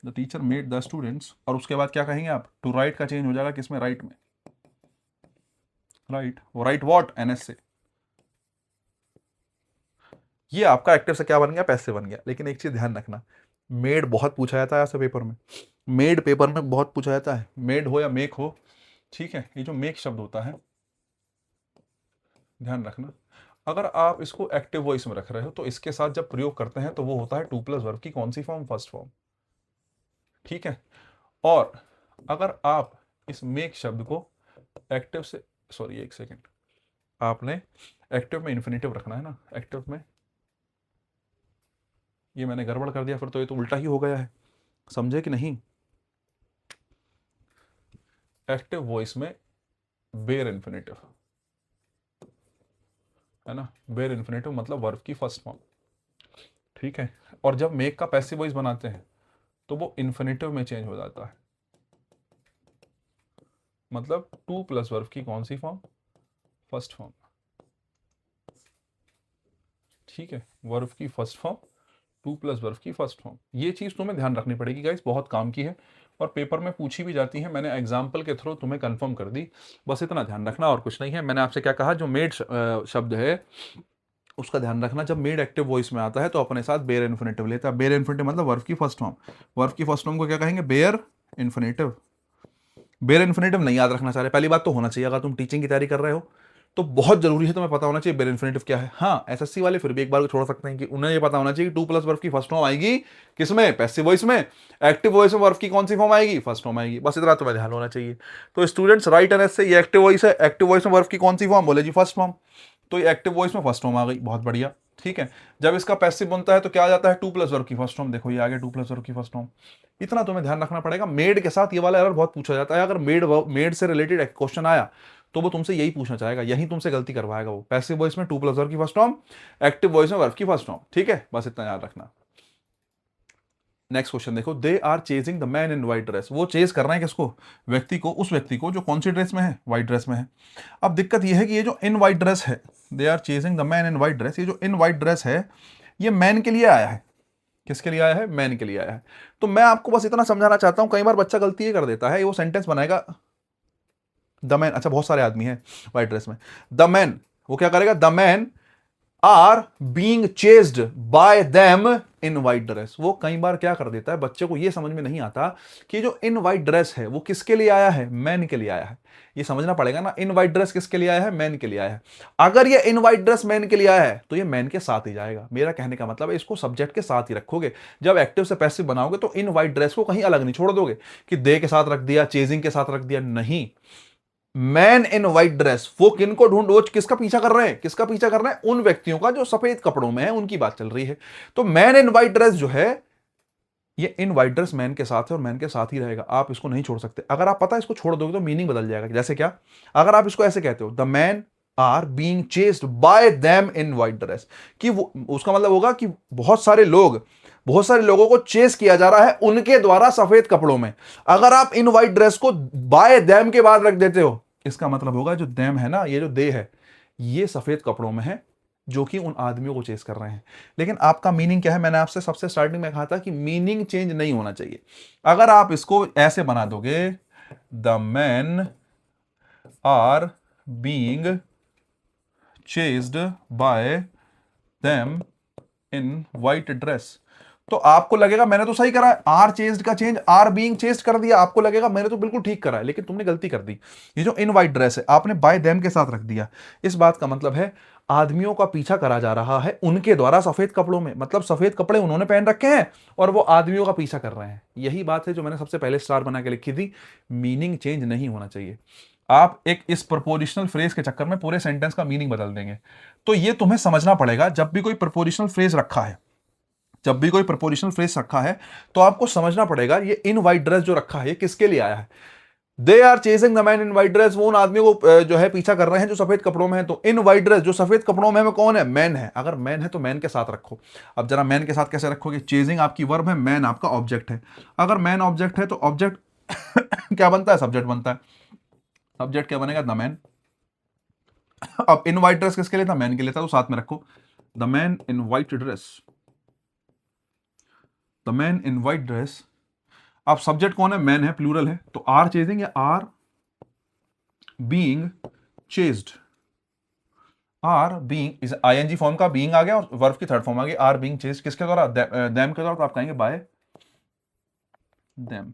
The teacher made the students. और उसके बाद क्या कहेंगे आप? टू राइट का चेंज हो जाएगा किसमें? राइट में। राइट, वो राइट वॉट? एनएस से। ये आपका एक्टिव से क्या बन गया? पैसिव बन गया। लेकिन एक चीज ध्यान रखना, मेड बहुत पूछा जाता है ऐसे पेपर में। मेड पेपर में बहुत पूछा जाता है, मेड हो या मेक हो, ठीक है। ये जो मेक शब्द होता है, ध्यान रखना, अगर आप इसको एक्टिव वॉइस में रख रहे हो तो इसके साथ जब प्रयोग करते हैं तो वो होता है टू प्लस वर्ब की कौन सी फॉर्म? फर्स्ट फॉर्म, ठीक है। और अगर आप इस मेक शब्द को एक्टिव से, सॉरी एक सेकेंड, आपने एक्टिव में इन्फिनेटिव रखना है ना। एक्टिव में, ये मैंने गड़बड़ कर दिया फिर तो, ये तो उल्टा ही हो गया है, समझे कि नहीं। एक्टिव वॉइस में बेयर इन्फिनेटिव, है ना। बेयर इन्फिनेटिव मतलब वर्ब की फर्स्ट फॉर्म, ठीक है। और जब मेक का पैसिव वॉइस बनाते हैं तो वो इन्फिनेटिव में चेंज हो जाता है। मतलब टू प्लस वर्ब की कौन सी फॉर्म? फर्स्ट फॉर्म, ठीक है। वर्ब की first form, to plus verb की फर्स्ट फॉर्म। ये चीज़ तुम्हें ध्यान रखनी पड़ेगी गाइस, बहुत काम की है और पेपर में पूछी भी जाती है। मैंने एग्जाम्पल के थ्रू तुम्हें कंफर्म कर दी, बस इतना ध्यान रखना और कुछ नहीं है। मैंने आपसे क्या कहा? जो मेड शब्द है उसका ध्यान रखना, जब मेड एक्टिव वॉइस में आता है तो अपने साथ बेयर इन्फिनेटिव लेता है। बेयर इन्फिनेटिव मतलब वर्ब की फर्स्ट फॉर्म। वर्ब की फर्स्ट फॉर्म को क्या कहेंगे? Bear infinitive. बेयर इन्फिनेटिव नहीं याद रखना चाह रहे, पहली बात तो होना चाहिए। अगर तुम टीचिंग की तैयारी कर रहे हो तो बहुत जरूरी है तुम्हें पता होना चाहिए बेयर इन्फिनेटिव क्या है। हाँ, एसएससी वाले फिर भी एक बार को छोड़ सकते हैं कि उन्हें ये पता होना चाहिए कि टू प्लस वर्ब की फर्स्ट फॉर्म आएगी किसमें? पैसिव वॉइस में। एक्टिव वॉइस में वर्ब की कौन सी फॉर्म आएगी? फर्स्ट फॉर्म आएगी। बस इतना तुम्हें ध्यान होना चाहिए। तो स्टूडेंट्स राइट एनएस से, ये एक्टिव वॉइस है। एक्टिव वॉइस में वर्ब की कौन सी फॉर्म? बोले जी फर्स्ट फॉर्म। तो ये एक्टिव वॉइस में फर्स्ट फॉर्म आ गई, बहुत बढ़िया, ठीक है। जब इसका पैसिव बनता है तो क्या आ जाता है? टू प्लस वर्ब की फर्स्ट फॉर्म। देखो ये आ गया टू प्लस वर्ब की फर्स्ट फॉर्म। इतना तुम्हें ध्यान रखना पड़ेगा। मेड के साथ ये वाला एरर बहुत पूछा जाता है। अगर मेड से रिलेटेड एक क्वेश्चन आया तो वो तुमसे यही पूछना चाहेगा, यही तुमसे गलती करवाएगा वो। पैसिव वॉइस में टू प्लस वर्ब की फर्स्ट फॉर्म, एक्टिव वॉइस में वर्ब की फर्स्ट फॉर्म, ठीक है। बस इतना याद रखना। नेक्स्ट क्वेश्चन देखो, they are chasing the man in white dress. वो चेज कर रहे हैं किसको? व्यक्ति को, उस व्यक्ति को जो कौन सी ड्रेस में है? व्हाइट ड्रेस में है। अब दिक्कत ये है कि ये जो इन व्हाइट ड्रेस है, they are chasing the man in white dress, ये जो इन व्हाइट ड्रेस है ये मैन के लिए आया है। किसके लिए आया है? मैन के लिए आया है। तो मैं आपको बस इतना समझाना चाहता हूं, कई बार बच्चा गलती ये कर देता है, वो सेंटेंस बनाएगा द मैन, अच्छा बहुत सारे आदमी हैं व्हाइट ड्रेस में, द मैन, वो क्या करेगा? The man are being chased by them in white dress. वो कई बार क्या कर देता है, बच्चे को ये समझ में नहीं आता कि जो इन वाइट ड्रेस है वो किसके लिए आया है? मैन के लिए आया है। ये समझना पड़ेगा ना, इन वाइट ड्रेस किसके लिए आया है? मैन के लिए आया है। अगर ये इन वाइट ड्रेस मैन के लिए आया है तो ये मैन के साथ ही जाएगा। मेरा कहने का मतलब है इसको सब्जेक्ट के साथ ही रखोगे। जब एक्टिव से पैसिव बनाओगे तो इन वाइट ड्रेस को कहीं अलग नहीं छोड़ दोगे कि दे के साथ रख दिया, चेजिंग के साथ रख दिया, नहीं। मैन इन व्हाइट ड्रेस, वो किनको ढूंढ, वो किसका पीछा कर रहे हैं? किसका पीछा कर रहे हैं? उन व्यक्तियों का जो सफेद कपड़ों में है, उनकी बात चल रही है। तो मैन इन व्हाइट ड्रेस जो है, ये इन व्हाइट ड्रेस मैन के साथ है और मैन के साथ ही रहेगा। आप इसको नहीं छोड़ सकते। अगर आप पता इसको छोड़ दोगे तो मीनिंग बदल जाएगा। जैसे क्या? अगर आप इसको ऐसे कहते हो, the man are being chased by them in white dress, कि वो, उसका मतलब होगा कि बहुत सारे लोगों को चेस किया जा रहा है उनके द्वारा सफेद कपड़ों में। अगर आप इन वाइट ड्रेस को बाय देम के बाद रख देते हो, इसका मतलब होगा जो देम है ना, ये जो दे है, ये सफेद कपड़ों में है जो कि उन आदमियों को चेस कर रहे हैं। लेकिन आपका मीनिंग क्या है? मैंने आपसे सबसे स्टार्टिंग में कहा था कि मीनिंग चेंज नहीं होना चाहिए। अगर आप इसको ऐसे बना दोगे, the man are being chased by them in white dress, तो आपको लगेगा मैंने तो सही करा है, आर चेस्ड का चेंज आर बीइंग चेस्ड कर दिया, आपको लगेगा मैंने तो बिल्कुल ठीक करा है, लेकिन तुमने गलती कर दी। ये जो इन वाइट ड्रेस है आपने बाय देम के साथ रख दिया। इस बात का मतलब है आदमियों का पीछा करा जा रहा है उनके द्वारा सफेद कपड़ों में, मतलब सफेद कपड़े उन्होंने पहन रखे हैं और वो आदमियों का पीछा कर रहे हैं। यही बात है जो मैंने सबसे पहले स्टार बना के लिखी थी, मीनिंग चेंज नहीं होना चाहिए। आप एक इस प्रपोजिशनल फ्रेज के चक्कर में पूरे सेंटेंस का मीनिंग बदल देंगे। तो ये तुम्हें समझना पड़ेगा, जब भी कोई प्रपोजिशनल फ्रेज रखा है, जब भी कोई प्रपोजिशनल फ्रेज रखा है, तो आपको समझना पड़ेगा ये इन वाइट ड्रेस जो रखा है ये किसके लिए आया है। They are chasing the man in white dress, वो उन आदमियों को जो है पीछा कर रहे हैं जो सफेद कपड़ों में है। तो इन वाइट ड्रेस जो सफेद कपड़ों में है वो कौन है? मैन है। अगर मैन है तो मैन के साथ रखो। अब जरा मैन के साथ कैसे रखोगे? चेजिंग आपकी वर्ब है, मैन आपका ऑब्जेक्ट है। अगर मैन ऑब्जेक्ट है तो ऑब्जेक्ट क्या बनता है? सब्जेक्ट बनता है। सब्जेक्ट क्या बनेगा? The man. अब इन वाइट ड्रेस किसके लिए था? मैन के लिए था, तो साथ में रखो the man in white dress, the man in white dress. अब सब्जेक्ट कौन है? मैन है, प्लूरल है, तो आर चेजिंग या are being chased. Are being इस आईएनजी फॉर्म का बीइंग आ गया और वर्ब की थर्ड फॉर्म आ गई आर बीइंग चेस्ड, किसके द्वारा? देम के द्वारा, तो आप कहेंगे bye them.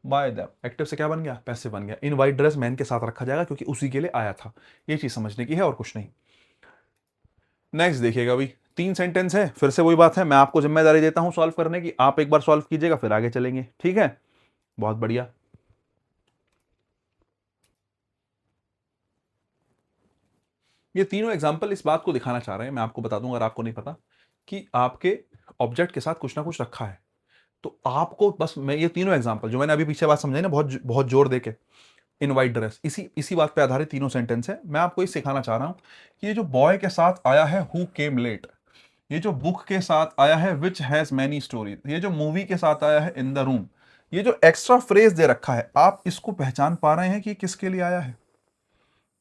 Bye them active से क्या बन गया? पैसिव बन गया। इन वाइट ड्रेस मैन के साथ रखा जाएगा क्योंकि उसी के लिए आया था। ये चीज समझने की है और कुछ नहीं। नेक्स्ट देखिएगा अभी 3 सेंटेंस है, फिर से वही बात है, मैं आपको जिम्मेदारी देता हूं सॉल्व करने की, आप एक बार सॉल्व कीजिएगा फिर आगे चलेंगे, ठीक है? बहुत बढ़िया। ये तीनों एग्जाम्पल इस बात को दिखाना चाह रहे हैं, मैं आपको बता दूं अगर आपको नहीं पता, कि आपके ऑब्जेक्ट के साथ कुछ ना कुछ रखा है। तो आपको बस मैं ये तीनों एग्जाम्पल जो मैंने अभी पीछे बात समझाई ना, बहुत बहुत जोर देके, इन वाइट ड्रेस, इसी इसी बात पे आधारित तीनों सेंटेंस है। मैं आपको ये सिखाना चाह रहा हूं कि ये जो बॉय के साथ आया है हु केम लेट, ये जो बुक के साथ आया है विच हैज मैनी स्टोरीज, ये जो मूवी के साथ आया है इन द रूम, ये जो एक्स्ट्रा फ्रेज दे रखा है, आप इसको पहचान पा रहे हैं कि किसके लिए आया है?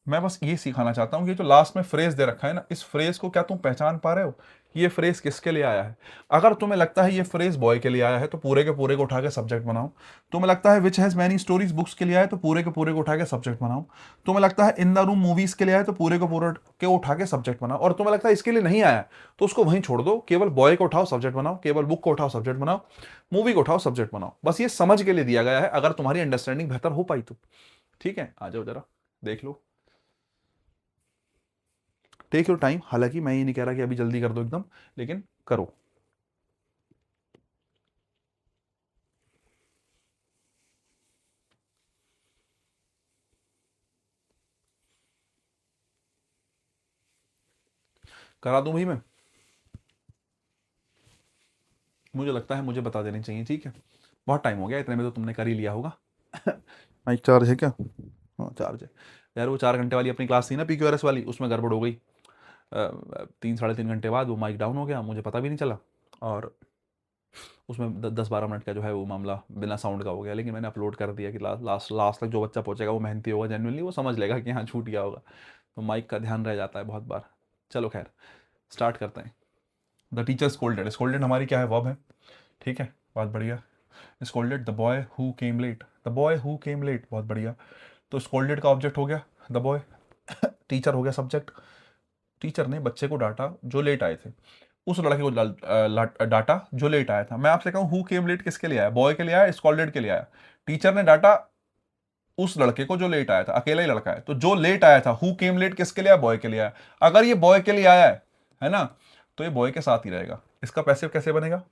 मैं बस ये सिखाना चाहता हूं कि जो लास्ट में फ्रेज दे रखा है ना, इस फ्रेज को क्या तुम पहचान पा रहे हो कि ये फ्रेज किसके लिए आया है? अगर तुम्हें लगता है ये फ्रेज बॉय के लिए आया है तो पूरे के पूरे को उठा के सब्जेक्ट बनाओ। तुम्हें लगता है which has many stories books के लिए आया है तो पूरे के पूरे को उठा के सब्जेक्ट बनाओ। तुम्हें लगता है इन द रूम मूवीज के लिए आया है तो पूरे को पूरे के उठा के सब्जेक्ट बनाओ। और तुम्हें लगता है इसके लिए नहीं आया तो उसको वहीं छोड़ दो, केवल बॉय को उठाओ सब्जेक्ट बनाओ, केवल बुक को उठाओ सब्जेक्ट बनाओ, मूवी को उठाओ सब्जेक्ट बनाओ। बस ये समझ के लिए दिया गया है, अगर तुम्हारी अंडरस्टैंडिंग बेहतर हो पाई तो। ठीक है, आ जाओ जरा देख लो, टेक योर टाइम। हालांकि मैं ये नहीं कह रहा कि अभी जल्दी कर दो एकदम, लेकिन करो। करा दूं भाई मैं? मुझे लगता है मुझे बता देनी चाहिए, ठीक है? बहुत टाइम हो गया, इतने में तो तुमने कर ही लिया होगा। माइक चार्ज है क्या? हाँ चार्ज है। यार वो 4 घंटे वाली अपनी क्लास थी ना PQRS वाली, उसमें गड़बड़ हो गई। 3 साढ़े 3 घंटे बाद वो माइक डाउन हो गया, मुझे पता भी नहीं चला। और उसमें 10-12 मिनट का जो है वो मामला बिना साउंड का हो गया। लेकिन मैंने अपलोड कर दिया कि लास्ट लास्ट तक जो बच्चा पहुंचेगा वो मेहनती होगा, जेन्युइनली वो समझ लेगा कि हाँ छूट गया होगा। तो माइक का ध्यान रह जाता है बहुत बार। चलो खैर, स्टार्ट करते हैं। द टीचर स्कोल्डेड, स्कोल्डेड हमारी क्या है? वर्ब है, ठीक है, बहुत बढ़िया। Scolded the boy who came late, the boy who came late, बहुत बढ़िया। तो स्कोल्डेड का ऑब्जेक्ट हो गया द बॉय, टीचर हो गया सब्जेक्ट। टीचर ने बच्चे को डांटा जो लेट आए थे, उस लड़के को डांटा जो लेट आया था। मैं आपसे कहूं हु केम लेट किसके लिए आया? बॉय के लिए आया, स्कोल्डेड के लिए आया? टीचर ने डांटा उस लड़के को जो लेट आया था, अकेला ही लड़का है, तो जो लेट आया था हु केम लेट किसके लिए आया? बॉय के लिए आया। अगर ये बॉय के लिए आया है ना, तो ये बॉय के साथ ही रहेगा। इसका पैसिव कैसे बनेगा?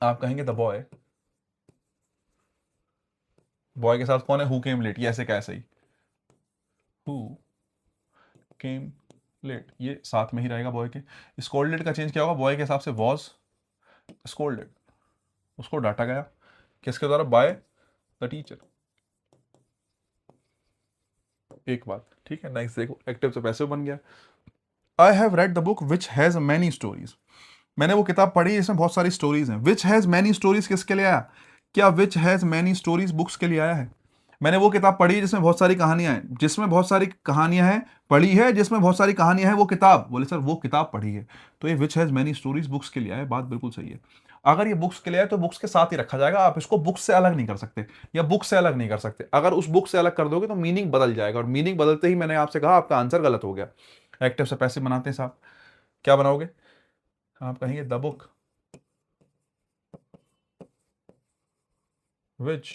आप कहेंगे द बॉय, बॉय के साथ कौन है? हु केम लेट, ये ऐसे कैसे ही हु केम लेट, ये साथ में ही रहेगा बॉय के। स्कोल्डेड का चेंज क्या होगा? बॉय के हिसाब से वॉज स्कोल्डेड, उसको डांटा गया किसके द्वारा? By the teacher. एक बात, ठीक है। नेक्स्ट देखो, एक्टिव से पैसिव बन गया। I have read the book which has many stories. मैंने वो किताब पढ़ी जिसमें बहुत सारी स्टोरीज हैं। विच हैज मैनी स्टोरीज किसके लिए आया? क्या which has many stories books के लिए आया है? मैंने वो किताब पढ़ी जिसमें बहुत सारी कहानियां हैं। जिसमें बहुत सारी कहानियां हैं पढ़ी है, जिसमें बहुत सारी कहानियां हैं वो किताब। बोले सर वो किताब पढ़ी है, तो ये which has many stories books के लिए आया। बात बिल्कुल सही है। अगर ये बुक्स के लिए आए तो बुक्स के साथ ही रखा जाएगा, आप इसको बुक से अलग नहीं कर सकते या बुक से अलग नहीं कर सकते। अगर उस बुक से अलग कर दोगे तो मीनिंग बदल जाएगा, और मीनिंग बदलते ही मैंने आपसे कहा आपका आंसर गलत हो गया। एक्टिव से पैसिव बनाते हैं साहब, क्या बनाओगे? आप कहेंगे the book which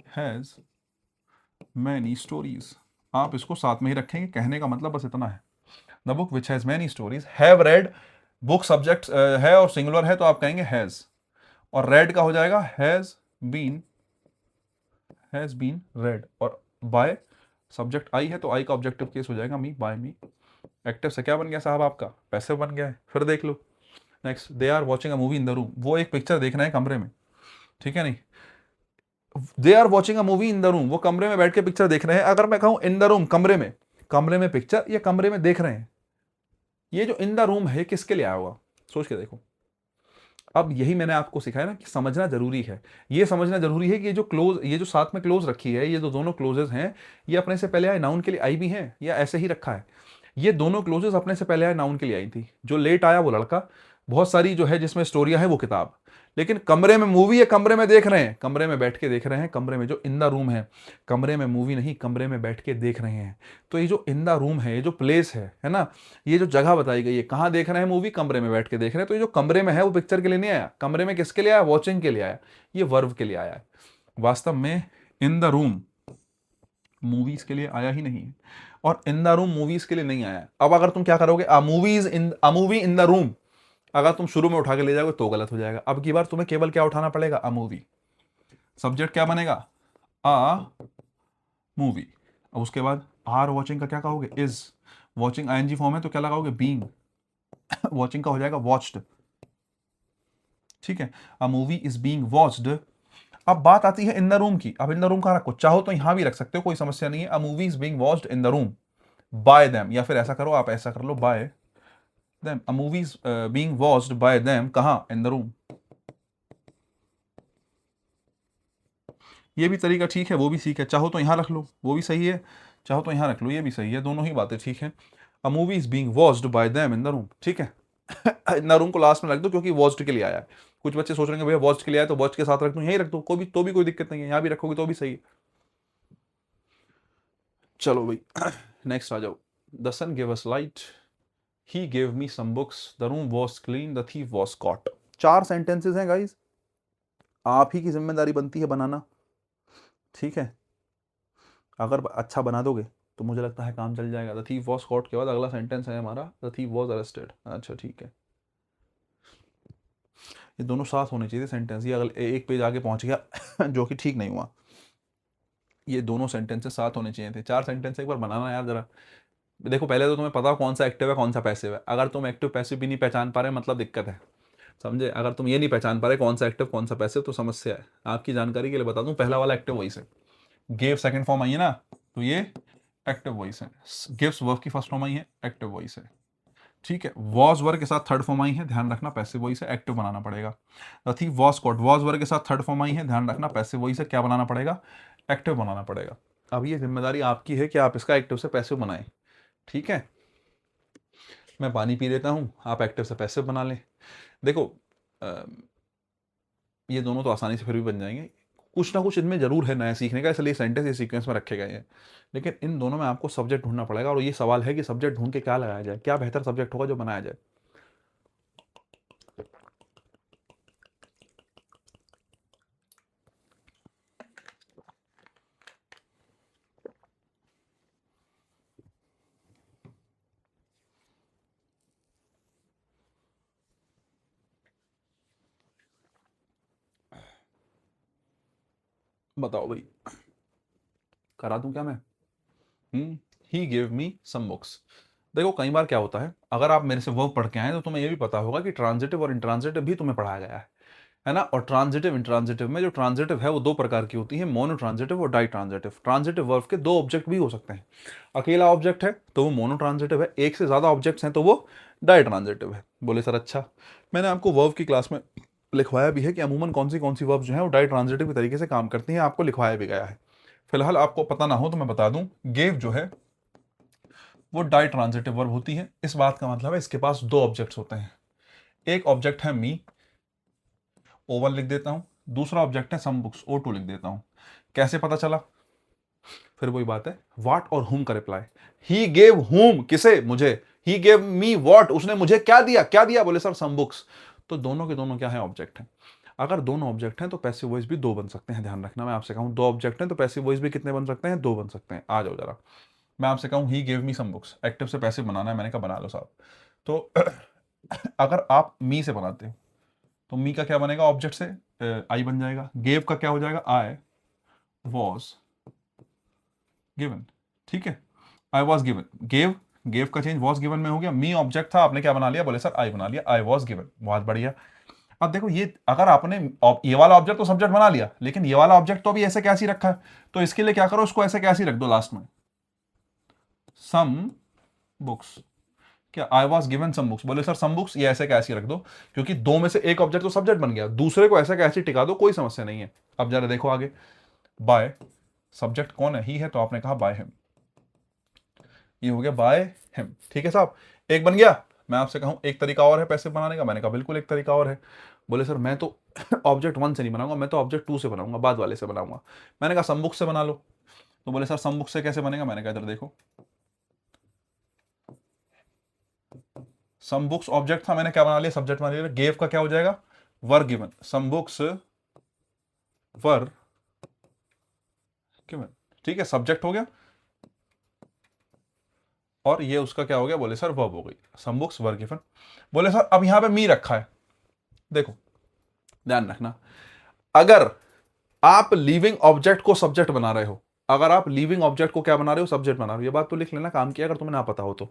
has many stories. आप इसको साथ में ही रखेंगे, कहने का मतलब बस इतना है। The book which has many stories, have read, book subject है और सिंगुलर है तो आप कहेंगे हैज, और रेड का हो जाएगा हैज बीन रेड, और बाय सब्जेक्ट आई है तो आई का ऑब्जेक्टिव केस हो जाएगा मी, बाय मी। एक्टिव से क्या बन गया साहब? आपका पैसिव बन गया है। फिर देख लो next, they are watching a movie in the room. वो एक पिक्चर देख रहे हैं कमरे में, ठीक है नहीं। They are watching a movie in the room, वो कमरे में बैठ के पिक्चर देख रहे हैं। अगर मैं कहूं इन द रूम, कमरे में पिक्चर, या कमरे में देख रहे हैं, ये जो इन द रूम है किसके लिए आया होगा? सोच के देखो। अब यही मैंने आपको सिखाया ना कि समझना जरूरी है। ये समझना जरूरी है कि ये जो क्लोज, ये जो साथ में क्लोज रखी है, ये जो दोनों क्लोजेस हैं, ये अपने से पहले आए नाउन के लिए आई भी हैं या ऐसे ही रखा है? ये दोनों क्लोजेस अपने से पहले आए नाउन के लिए आई थी। जो लेट आया वो लड़का, बहुत सारी जो है जिसमें स्टोरियां हैं वो किताब। लेकिन कमरे में मूवी है, कमरे में देख रहे हैं, कमरे में बैठ के देख रहे हैं, कमरे में जो इन द रूम है, कमरे में मूवी नहीं, कमरे में बैठ के देख रहे हैं। तो ये जो इन द रूम है, ये जो प्लेस है ना, ये जो जगह बताई गई है, कहाँ देख रहे हैं मूवी? कमरे में बैठ के देख रहे हैं। तो ये जो कमरे में है वो पिक्चर के लिए नहीं आया, कमरे में किसके लिए आया? वॉचिंग के लिए आया। ये वर्ब के लिए आया है। वास्तव में इन द रूम मूवीज के लिए आया ही नहीं है, और इन द रूम मूवीज के लिए नहीं आया। अब अगर तुम क्या करोगे, अ मूवी इन द रूम, अगर तुम शुरू में उठा के ले जाओगे तो गलत हो जाएगा। अब की बार तुम्हें केवल क्या उठाना पड़ेगा? A movie. सब्जेक्ट क्या बनेगा? A movie. अब उसके बाद आर वॉचिंग का क्या कहोगे? इज। वॉचिंग आईएनजी फॉर्म है तो क्या लगाओगे? बीइंग। वॉचिंग का हो जाएगा वॉच्ड, ठीक है। A movie is being watched. अब बात आती है इन द रूम की। अब इन द रूम कहाँ रखो? चाहो तो यहां भी रख सकते हो, कोई समस्या नहीं है। A movie is being watched in the room by them, या फिर ऐसा करो, आप ऐसा कर लो, by them. A movie is being watched by them, कहाँ? In the room. ये भी तरीका ठीक है, वो भी ठीक है। चाहो तो यहां रख लो, वो भी सही है। चाहो तो यहां रख लो, ये भी सही है। दोनों ही बातें ठीक है। A movie is being watched by them in the room, ठीक है। इन द रूम को लास्ट में रख दो क्योंकि वॉच्ड के लिए आया है। कुछ बच्चे सोच रहे हैं भैया वॉच्ड के लिए आया तो वॉच के साथ रख दो, यहीं रख दो, कोई भी, तो भी कोई दिक्कत नहीं है, यहां भी रखोगे तो भी सही है। चलो भाई नेक्स्ट आ जाओ। The sun give us light, he give me some books, the room was clean, the thief was caught. 4 sentences हैं गाइस, आप ही की जिम्मेदारी बनती है बनाना, ठीक है। अगर अच्छा बना दोगे तो मुझे लगता है काम चल जाएगा। द थीफ वॉज कॉट के बाद अगला सेंटेंस है हमारा द थीफ वॉज अरेस्टेड। अच्छा ठीक है, ये दोनों साथ होने चाहिए सेंटेंस। ये अगले एक पेज आगे पहुंच गया जो कि ठीक नहीं हुआ। ये दोनों सेंटेंसेस साथ होने चाहिए थे। 4 सेंटेंस एक बार बनाना यार जरा। देखो पहले तो तुम्हें पता हो कौन सा एक्टिव है कौन सा पैसिव है। अगर तुम एक्टिव पैसिव भी नहीं पहचान पा रहे मतलब दिक्कत है, समझे। अगर तुम ये नहीं पहचान पा रहे कौन सा एक्टिव कौन सा पैसिव तो समस्या है। आपकी जानकारी के लिए बता दूं, पहला वाला एक्टिव वॉइस है, गेव सेकंड फॉर्म आई है ना, तो ये एक्टिव वॉइस है। गिव्स वर्ब की फर्स्ट फॉर्म आई है, एक्टिव वॉइस है, ठीक है। वॉज वर्ग के साथ थर्ड फॉर्म आई है, ध्यान रखना पैसिव वॉइस है, एक्टिव बनाना पड़ेगा। The thief was cot, was वर्ग के साथ थर्ड फॉर्म आई है, ध्यान रखना पैसिव वॉइस है, क्या बनाना पड़ेगा? एक्टिव बनाना पड़ेगा। अब ये जिम्मेदारी आपकी है कि आप इसका एक्टिव से पैसिव बनाएं, ठीक है। मैं पानी पी लेता हूं, आप एक्टिव से पैसिव बना लें। देखो ये दोनों तो आसानी से फिर भी बन जाएंगे। कुछ ना कुछ इनमें जरूर है नया सीखने का, इसलिए सेंटेंस ये सीक्वेंस में रखे गए हैं। लेकिन इन दोनों में आपको सब्जेक्ट ढूंढना पड़ेगा, और ये सवाल है कि सब्जेक्ट ढूंढ के क्या लगाया जाए, क्या बेहतर सब्जेक्ट होगा जो बनाया जाए। बताओ भाई, करा दूं क्या मैं? ही गिव मी सम बुक्स। देखो कई बार क्या होता है, अगर आप मेरे से वर्ब पढ़ के आए तो तुम्हें ये भी पता होगा कि ट्रांजिटिव और इंट्रांजिटिव भी तुम्हें पढ़ाया गया है। है ना। और ट्रांजिटिव इंट्रांजिटिव में जो ट्रांजिटिव है वो दो प्रकार की होती है, मोनो ट्रांजिटिव और डाई ट्रांजिटिव। ट्रांजिटिव वर्ब के दो ऑब्जेक्ट भी हो सकते हैं, अकेला ऑब्जेक्ट है तो वो मोनो ट्रांजिटिव है, एक से ज्यादा ऑब्जेक्ट्स हैं तो वो डाई ट्रांजिटिव है। बोले सर अच्छा, मैंने आपको वर्ब की क्लास में लिखवाया भी है कि अमूमन कौन सी वर्ब जो है वो डाई ट्रांजिटिव के तरीके से काम करती हैं, आपको लिखवाया भी गया है। फिलहाल आपको पता ना हो तो मैं बता दूं, गेव जो है वो डाई ट्रांजिटिव वर्ब होती है। इस बात का मतलब है इसके पास दो ऑब्जेक्ट्स होते हैं, एक ऑब्जेक्ट है मी, O1 लिख देता हूं, दूसरा ऑब्जेक्ट है सम बुक्स, O2 लिख देता हूं। कैसे पता चला? फिर वही बात है, व्हाट और हुम का रिप्लाई। ही गेव हुम, किसे? मुझे। ही गेव मी व्हाट, उसने मुझे क्या दिया? क्या दिया? बोले सर सम बुक्स। तो दोनों के दोनों क्या है? ऑब्जेक्ट है। अगर दोनों ऑब्जेक्ट हैं तो पैसिव वॉइस भी दो बन सकते हैं। ध्यान रखना, मैं आपसे कहूं दो ऑब्जेक्ट हैं तो पैसिव वॉइस भी कितने बन सकते हैं? दो बन सकते हैं। आ जाओ जरा, मैं आपसे कहूं he gave me some books, active से पैसिव बनाना है, मैंने कहा बना लो साहब। तो अगर आप मी से बनाते हो तो मी का क्या बनेगा? ऑब्जेक्ट से आई बन जाएगा। गेव का क्या हो जाएगा? आई वॉज गिवन। ठीक है, आई वॉज गिवन, गेव, गेव का चेंज वॉज गिवन में हो गया। मी ऑब्जेक्ट था, आपने क्या बना लिया? बोले सर आई बना लिया, आई वॉज गिवन। बहुत बढ़िया। अब देखो ये, अगर आपने ये वाला ऑब्जेक्ट तो सब्जेक्ट बना लिया, लेकिन ये वाला ऑब्जेक्ट तो अभी ऐसे कैसे रखा है, तो इसके लिए क्या करो, उसको ऐसे कैसे रख दो लास्ट में, सम बुक्स। क्या? I was given some books. बोले सर सम बुक्स ये ऐसे कैसे रख दो, क्योंकि दो में से एक ऑब्जेक्ट तो सब्जेक्ट बन गया, दूसरे को ऐसे कैसे टिका दो, कोई समस्या नहीं है। अब जरा देखो आगे, बाय, सब्जेक्ट कौन है? ही है, तो आपने कहा बाय हिम, ये हो गया बाय हिम। ठीक है साहब, एक बन गया। मैं आपसे कहूं एक तरीका और है पैसे बनाने का, मैंने कहा बिल्कुल एक तरीका और है। बोले सर मैं तो ऑब्जेक्ट 1 से नहीं बनाऊंगा, मैं तो ऑब्जेक्ट 2 से बनाऊंगा, बाद वाले से बनाऊंगा। मैंने कहा सम बुक से बना लो। तो बोले सर सम बुक से कैसे बनेगा? मैंने कहा इधर देखो, सम बुक्स ऑब्जेक्ट था, मैंने क्या बना लिया? सब्जेक्ट बना लिया। गेव का क्या हो जाएगा? Were given, some books were given. ठीक है, सब्जेक्ट हो गया और ये उसका क्या हो गया? बोले सर वर्ब हो गई, सम बुक्स वर गिवन। बोले सर अब यहां पे मी रखा है, देखो ध्यान रखना, अगर आप लिविंग ऑब्जेक्ट को सब्जेक्ट बना रहे हो, अगर आप लिविंग ऑब्जेक्ट को क्या बना रहे हो? सब्जेक्ट बना रहे हो। ये बात तो लिख लेना, काम किया, अगर तुम्हें ना पता हो तो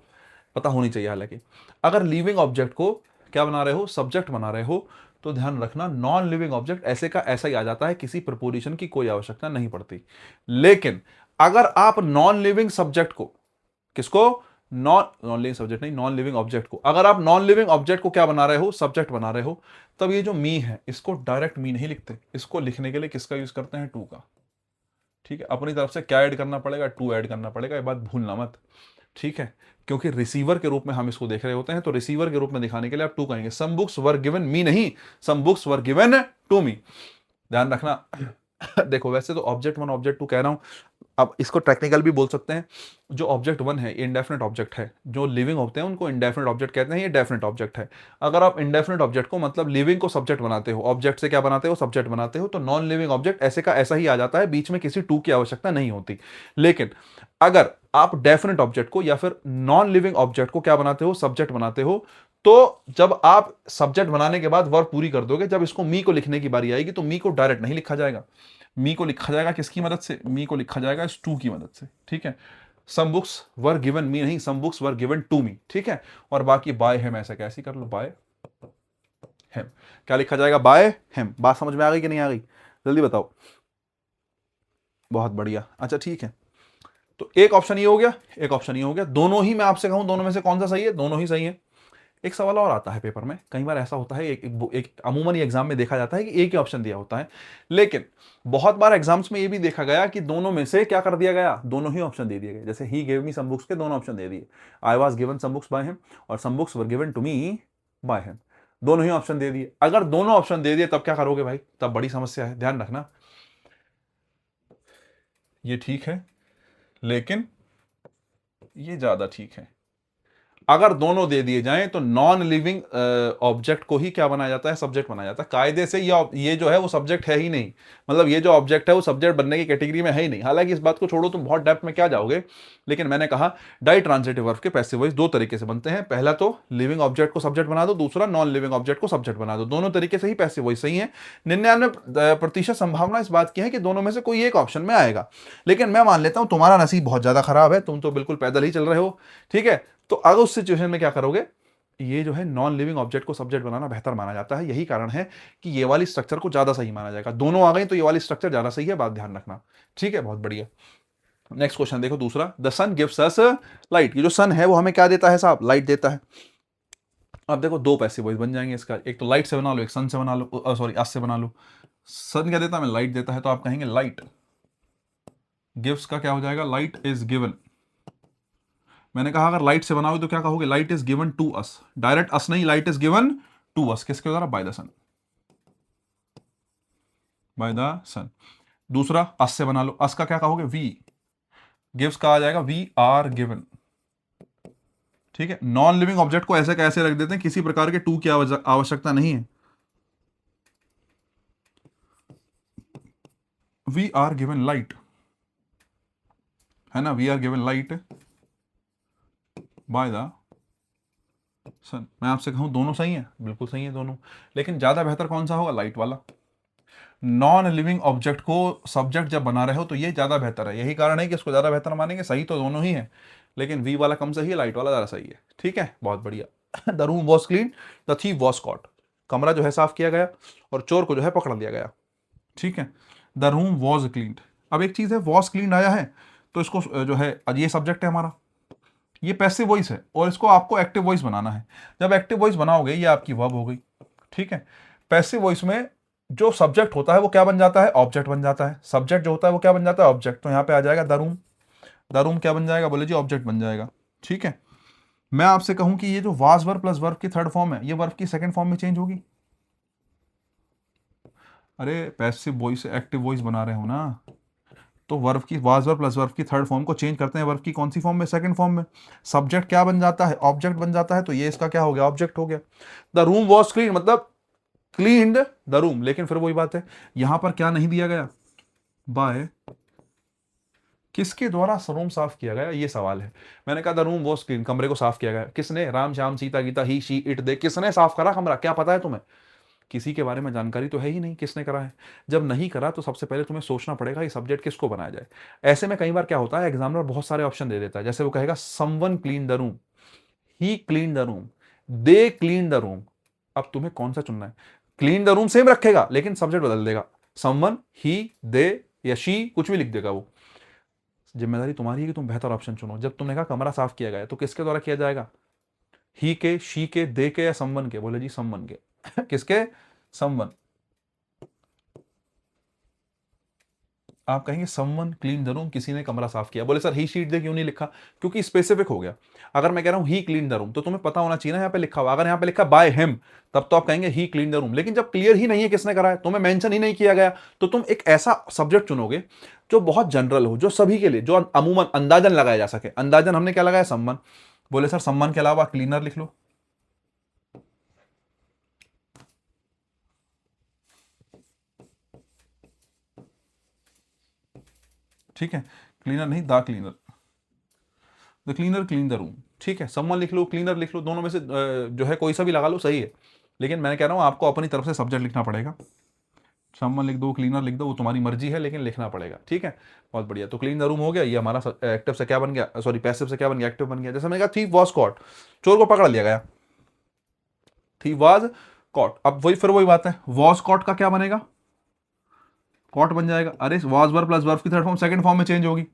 पता होनी चाहिए। हालांकि अगर लिविंग ऑब्जेक्ट को क्या बना रहे हो? सब्जेक्ट बना रहे हो, तो ध्यान रखना नॉन लिविंग ऑब्जेक्ट ऐसे का ऐसा ही आ जाता है, किसी प्रपोजिशन की कोई आवश्यकता नहीं पड़ती। लेकिन अगर आप नॉन लिविंग सब्जेक्ट को, किसको? नॉन नॉन लिविंग सब्जेक्ट नहीं, नॉन लिविंग ऑब्जेक्ट को, अगर आप नॉन लिविंग ऑब्जेक्ट को क्या बना रहे हो? सब्जेक्ट बना रहे हो, तब ये जो मी है इसको डायरेक्ट मी नहीं लिखते, इसको लिखने के लिए किसका यूज करते हैं? टू का। ठीक है, अपनी तरफ से क्या ऐड करना पड़ेगा? टू ऐड करना पड़ेगा, ये बात भूलना मत। ठीक है, क्योंकि रिसीवर के रूप में हम इसको देख रहे होते हैं, तो रिसीवर के रूप में दिखाने के लिए आप टू कहेंगे। सम बुक्स वर गिवन मी नहीं, some books were given to me. ध्यान रखना। देखो वैसे तो ऑब्जेक्ट 1 ऑब्जेक्ट 2 कह रहा हूं, अब इसको टेक्निकल भी बोल सकते हैं। जो ऑब्जेक्ट 1 है ये इंडेफिनिट ऑब्जेक्ट है, जो लिविंग होते हैं उनको इंडेफिनिट ऑब्जेक्ट कहते हैं, ये डेफिनिट ऑब्जेक्ट है। अगर आप इंडेफिनिट ऑब्जेक्ट को, मतलब लिविंग को सब्जेक्ट बनाते हो, ऑब्जेक्ट से क्या बनाते हो? सब्जेक्ट बनाते हो, तो नॉन लिविंग ऑब्जेक्ट ऐसे का ऐसा ही आ जाता है, बीच में किसी टू की आवश्यकता नहीं होती। लेकिन अगर आप डेफिनिट ऑब्जेक्ट को या फिर नॉन लिविंग ऑब्जेक्ट को क्या बनाते हो? सब्जेक्ट बनाते हो, तो जब आप सब्जेक्ट बनाने के बाद वर्ब पूरी कर दोगे, जब इसको मी को लिखने की बारी आएगी तो मी को डायरेक्ट नहीं लिखा जाएगा। मी को लिखा जाएगा किसकी मदद से? मी को लिखा जाएगा इस टू की मदद से। ठीक है, सम बुक्स वर गिवन मी नहीं, some books were given to me. ठीक है, और बाकी बाय हिम ऐसा कैसे कर लो, बाय हिम। क्या लिखा जाएगा? By him. बात समझ में आ गई कि नहीं आ गई? जल्दी बताओ। बहुत बढ़िया। अच्छा ठीक है, तो एक ऑप्शन ये हो गया, एक ऑप्शन ये हो गया। दोनों ही, मैं आपसे कहूं दोनों में से कौन सा सही है? दोनों ही सही है। एक सवाल और आता है पेपर में, कई बार ऐसा होता है, एक अमूमन एग्जाम में देखा जाता है कि एक ही ऑप्शन दिया होता है, लेकिन बहुत बार एग्जाम्स में ये भी देखा गया कि दोनों में से क्या कर दिया गया? दोनों ही ऑप्शन दे दिए गए। जैसे ही गेव मी सम बुक्स के दोनों ऑप्शन दे दिए, I was given some books by him और some books were given to me by him, दोनों ही ऑप्शन दे दिए। अगर दोनों ऑप्शन दे दिए तब क्या करोगे भाई? तब बड़ी समस्या है। ध्यान रखना, ये ठीक है लेकिन ये ज्यादा ठीक है। अगर दोनों दे दिए जाएं तो नॉन लिविंग ऑब्जेक्ट को ही क्या बनाया जाता है? सब्जेक्ट बनाया जाता है। कायदे से ये जो है वो सब्जेक्ट है ही नहीं, मतलब ये जो ऑब्जेक्ट है वो सब्जेक्ट बनने की कैटेगरी में है ही नहीं। हालांकि इस बात को छोड़ो, तुम बहुत डेप्थ में क्या जाओगे, लेकिन मैंने कहा डाई ट्रांजिटिव वर्ब के पैसिव वॉइस दो तरीके से बनते हैं। पहला तो लिविंग ऑब्जेक्ट को सब्जेक्ट बना दो, दूसरा नॉन लिविंग ऑब्जेक्ट को सब्जेक्ट बना दो। दोनों तरीके से ही पैसिव वॉइस सही है। 99% संभावना इस बात की है कि दोनों में से कोई एक ऑप्शन में आएगा, लेकिन मैं मान लेता हूं तुम्हारा नसीब बहुत ज्यादा खराब है, तुम तो बिल्कुल पैदल ही चल रहे हो। ठीक है, तो अगर उस सिचुएशन में क्या करोगे? ये जो है नॉन लिविंग ऑब्जेक्ट को सब्जेक्ट बनाना बेहतर माना जाता है। यही कारण है कि ये वाली स्ट्रक्चर को ज्यादा सही माना जाएगा। दोनों आ गई तो ये वाली स्ट्रक्चर ज्यादा सही है, बात ध्यान रखना। ठीक है, बहुत बढ़िया। नेक्स्ट क्वेश्चन देखो दूसरा, the sun gives us light. ये जो सन है वो हमें क्या देता है साहब? लाइट देता है। अब देखो दो पैसिव वॉइस बन जाएंगे इसका, एक तो लाइट से बना लो, एक सन से बना लो, सॉरी अस से बना लो। सन क्या देता है? हमें लाइट देता है, तो आप कहेंगे लाइट गिव्स का क्या हो जाएगा? Light is given. मैंने कहा अगर लाइट से बनाओगे तो क्या कहोगे? Light is given to us. Direct us नहीं, light is given to us. किसके द्वारा? By the sun, by the sun. दूसरा अस से बना लो, अस का क्या कहोगे? वी। गिव्स का आ जाएगा वी आर गिवन। ठीक है, नॉन लिविंग ऑब्जेक्ट को ऐसे कैसे रख देते हैं, किसी प्रकार के टू की आवश्यकता नहीं है। वी आर गिवन लाइट, है ना, we are given light by the sun. मैं आपसे कहूं दोनों सही है, बिल्कुल सही है दोनों, लेकिन ज्यादा बेहतर कौन सा होगा? लाइट वाला। नॉन लिविंग ऑब्जेक्ट को सब्जेक्ट जब बना रहे हो तो ये ज्यादा बेहतर है। यही कारण है कि इसको ज्यादा बेहतर मानेंगे। सही तो दोनों ही है, लेकिन वी वाला कम सही है, लाइट वाला ज्यादा सही है। ठीक है, बहुत बढ़िया। The room was clean, the thief was cot. कमरा जो है साफ किया गया और चोर को जो है पकड़ लिया गया। ठीक है, द रूम वॉज क्लीन। अब एक चीज है, वॉज क्लीन आया है तो इसको जो है, ये सब्जेक्ट है हमारा, ये पैसिव वॉइस है और इसको आपको एक्टिव वॉइस बनाना है। जब एक्टिव वॉइस बनाओगे ये आपकी वर्ब हो गई। ठीक है, पैसिव वॉइस में जो सब्जेक्ट होता है वो क्या बन जाता है? ऑब्जेक्ट बन जाता है। सब्जेक्ट जो होता है वो क्या बन जाता है? ऑब्जेक्ट। तो यहां पे आ जाएगा द रूम। द रूम क्या बन जाएगा? बोले जी ऑब्जेक्ट बन जाएगा। ठीक है, मैं आपसे कहूं कि ये जो वाज वर्ब प्लस वर्ब की थर्ड फॉर्म है, ये वर्ब की सेकंड फॉर्म में चेंज होगी। अरे पैसिव वॉइस एक्टिव वॉइस बना रहे हो ना, तो वर्ब की वाज वर्ब प्लस वर्ब की थर्ड फॉर्म को चेंज करते हैं वर्ब की कौन सी फॉर्म में? सेकंड फॉर्म में। सब्जेक्ट क्या बन जाता है? ऑब्जेक्ट बन जाता है, तो ये इसका क्या हो गया? ऑब्जेक्ट हो गया। द रूम वॉज क्लीन मतलब क्लीन्ड द रूम, लेकिन फिर वही बात है, यहां पर क्या नहीं दिया गया? बाय किसके द्वारा रूम साफ किया गया, ये सवाल है। मैंने कहा द रूम वॉज क्लीन, कमरे को साफ किया गया। किसने? राम श्याम सीता गीता ही शी इट दे। किसने साफ करा कमरा? क्या पता है तुम्हें? किसी के बारे में जानकारी तो है ही नहीं किसने करा है। जब नहीं करा तो सबसे पहले तुम्हें सोचना पड़ेगा ये सब्जेक्ट किसको बनाया जाए। ऐसे में कई बार क्या होता है, एग्जामिनर बहुत सारे ऑप्शन दे देता है। जैसे वो कहेगा someone clean the room, he clean the room, they clean the room. अब तुम्हें कौन सा चुनना है? क्लीन द रूम सेम रखेगा लेकिन सब्जेक्ट बदल देगा। समवन, ही, दे या शी कुछ भी लिख देगा वो। जिम्मेदारी तुम्हारी है कि तुम बेहतर ऑप्शन चुनो। जब तुमने कहा कमरा साफ किया गया तो किसके द्वारा किया जाएगा? ही के, शी के, दे के या समवन के? बोले जी समवन के। किसके? समवन। आप कहेंगे समवन क्लीन द रूम, किसी ने कमरा साफ किया। बोले सर ही शीट दे क्यों नहीं लिखा? क्योंकि स्पेसिफिक हो गया। अगर मैं कह रहा हूं ही क्लीन द रूम तो तुम्हें पता होना चाहिए ना यहाँ पे लिखा हुआ। अगर यहाँ पे लिखा बाय हिम तब तो आप कहेंगे ही क्लीन द रूम, लेकिन जब क्लियर ही नहीं है किसने करा है, तुम्हें मेंशन ही नहीं किया गया, तो तुम एक ऐसा सब्जेक्ट चुनोगे जो बहुत जनरल हो, जो सभी के लिए, जो अमूमन अंदाजन लगाया जा सके। अंदाजन हमने क्या लगाया? सम्मन। बोले सर सम्मन के अलावा क्लीनर लिख लो। ठीक है, क्लीनर नहीं, the cleaner, the cleaner clean the room. ठीक है, समवन लिख लो, क्लीनर लिख लो, दोनों में से जो है कोई सा भी लगा लो, सही है। लेकिन मैं कह रहा हूं आपको अपनी तरफ से सब्जेक्ट लिखना पड़ेगा। समवन लिख दो, क्लीनर लिख दो, वो तुम्हारी मर्जी है, लेकिन लिखना पड़ेगा। ठीक है, बहुत बढ़िया। तो क्लीन द रूम हो गया, ये हमारा एक्टिव से क्या बन गया? सॉरी पैसिव से क्या बन गया? एक्टिव बन गया। जैसे मैंने कहा थीफ वॉज कॉट, चोर को पकड़ लिया गया, थीफ वॉज कॉट। अब वही फिर वही बात है, वॉज कॉट का क्या बनेगा? कॉट बन जाएगा। अरे वॉज वर्ब प्लस वर्ब की थर्ड फॉर्म सेकंड फॉर्म में चेंज होगी।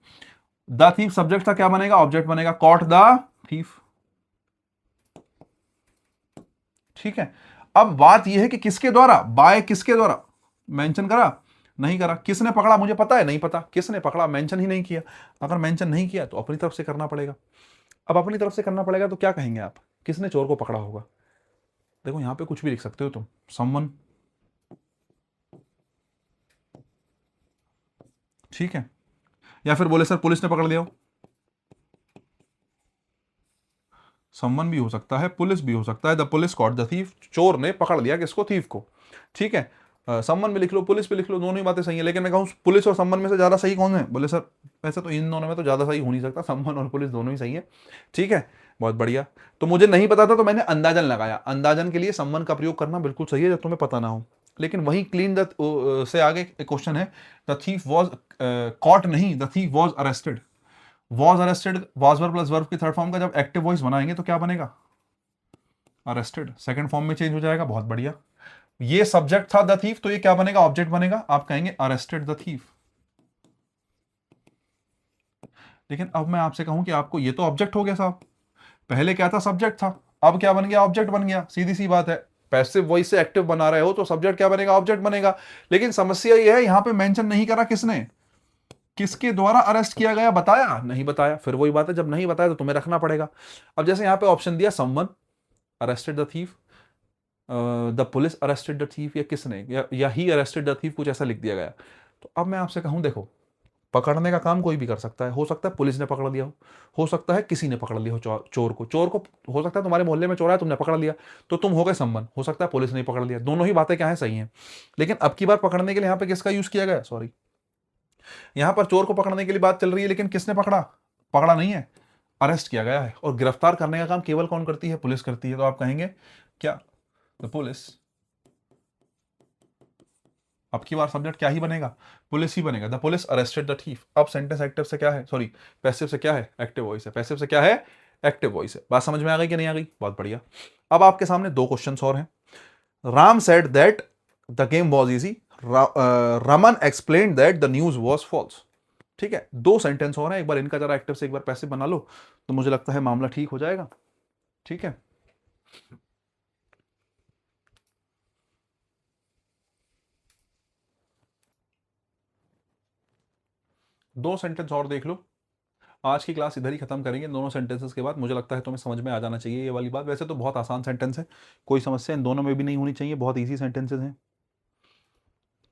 द थीफ सब्जेक्ट था, क्या बनेगा? ऑब्जेक्ट बनेगा, कॉट द थीफ। ठीक है, अब बात यह है कि किसके द्वारा? बाय किसके द्वारा? मेंशन करा? नहीं करा। किसने पकड़ा? मुझे पता है, नहीं पता। किसने पकड़ा? मेंशन ही नहीं किया। अगर मेंशन नहीं किया तो अपनी तरफ से करना पड़ेगा। अब अपनी तरफ से करना पड़ेगा तो क्या कहेंगे आप? किसने चोर को पकड़ा होगा? देखो यहां पे कुछ भी लिख सकते हो तुम, समवन। ठीक है, या फिर बोले सर पुलिस ने पकड़ लिया हो, समवन भी हो सकता है, पुलिस भी हो सकता है। The police caught the thief, चोर ने पकड़ लिया किसको? थीफ को। ठीक है, समवन भी लिख लो, पुलिस भी लिख लो, दोनों ही बातें सही है। लेकिन मैं कहूँ पुलिस और समवन में से ज्यादा सही कौन है? बोले सर वैसे तो इन दोनों में तो ज्यादा सही हो नहीं सकता, समवन और पुलिस दोनों ही सही है। ठीक है, बहुत बढ़िया। तो मुझे नहीं पता था तो मैंने अंदाजन लगाया। अंदाजन के लिए समवन का प्रयोग करना बिल्कुल सही है जब तुम्हें पता ना हो। लेकिन वही क्लीन द से आगे क्वेश्चन है, द थीफ वॉज कॉट नहीं, the thief was arrested. Was arrested, was verb plus verb की थर्ड फॉर्म का जब एक्टिव वॉइस बनाएंगे तो क्या बनेगा? अरेस्टेड, सेकंड फॉर्म में चेंज हो जाएगा, बहुत बढ़िया। ये सब्जेक्ट था द थीफ, तो ये क्या बनेगा, ऑब्जेक्ट बनेगा, आप कहेंगे अरेस्टेड द थीफ। लेकिन अब मैं आपसे कहूं कि आपको ये तो ऑब्जेक्ट हो गया साहब, पहले क्या था, सब्जेक्ट था, अब क्या बन गया, ऑब्जेक्ट बन गया, सीधी सी बात है। पैसिव वॉइस से एक्टिव बना रहे हो तो सब्जेक्ट क्या बनेगा, ऑब्जेक्ट बनेगा। लेकिन समस्या ये है, यहां पे मेंशन नहीं करा किसने, किसके द्वारा अरेस्ट किया गया, बताया नहीं, बताया, फिर वही बात है, जब नहीं बताया तो तुम्हें रखना पड़ेगा। अब जैसे यहां पे ऑप्शन दिया, someone arrested the thief, the police arrested the thief, या किसने, या ही अरेस्टेड द थीफ, कुछ ऐसा लिख दिया गया। तो अब मैं आपसे कहूं, देखो, पकड़ने का काम कोई भी कर सकता है, हो सकता है पुलिस ने पकड़ लिया हो सकता है किसी ने पकड़ लिया हो, चोर को हो सकता है तुम्हारे मोहल्ले में चोर है, तुमने पकड़ लिया, तो तुम हो गए सम्मन, हो सकता है पुलिस ने पकड़ लिया, दोनों ही बातें क्या है, सही हैं। लेकिन अब की बार पकड़ने के लिए यहां पे किसका यूज किया गया, सॉरी, यहां पर चोर को पकड़ने के लिए बात चल रही है, लेकिन किसने पकड़ा, पकड़ा नहीं है, अरेस्ट किया गया है। और गिरफ्तार करने का काम केवल कौन करती है, पुलिस करती है। तो आप कहेंगे क्या, द पुलिस, अब की बार सब्जेक्ट क्या ही बनेगा, पुलिस ही बनेगा, the police arrested the thief. अब सेंटेंस एक्टिव से क्या है, सॉरी पैसिव से क्या है, एक्टिव वॉइस है, पैसिव से क्या है, एक्टिव वॉइस है। बात समझ में आ गई कि नहीं आ गई, बहुत बढ़िया। अब आपके सामने दो क्वेश्चंस और हैं। Ram said that the game was easy, Raman explain that the news was false. ठीक है, दो सेंटेंस और हैं, एक बार इनका जरा एक्टिव से एक बार पैसिव बना लो, तो मुझे लगता है मामला ठीक हो जाएगा। ठीक है, दो सेंटेंस और देख लो, आज की क्लास इधर ही खत्म करेंगे। दोनों सेंटेंसेस के बाद मुझे लगता है तुम्हें समझ में आ जाना चाहिए ये वाली बात। वैसे तो बहुत आसान सेंटेंस है, कोई समस्या इन दोनों में भी नहीं होनी चाहिए, बहुत इजी सेंटेंसेस हैं।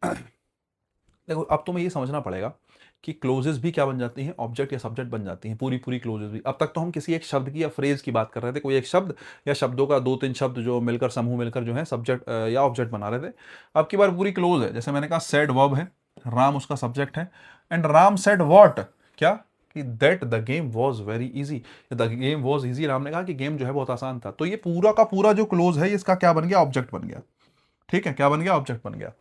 देखो, अब तुम्हें ये समझना पड़ेगा कि क्लोजेस भी क्या बन जाती हैं, ऑब्जेक्ट या सब्जेक्ट बन जाती हैं, पूरी पूरी क्लोजेस भी। अब तक तो हम किसी एक शब्द की या फ्रेज की बात कर रहे थे, कोई एक शब्द या शब्दों का दो तीन शब्द जो मिलकर, समूह मिलकर जो है सब्जेक्ट या ऑब्जेक्ट बना रहे थे। अब की बार पूरी क्लोज है, जैसे मैंने कहा सेड वर्ब है, राम उसका सब्जेक्ट है, एंड राम सेड वॉट, क्या, कि that the game was very easy, the game was easy, Ram ने कहा कि गेम जो है बहुत आसान था। तो ये पूरा का पूरा जो क्लोज है इसका क्या बन गया, ऑब्जेक्ट बन गया। ठीक है, क्या बन गया, ऑब्जेक्ट बन गया।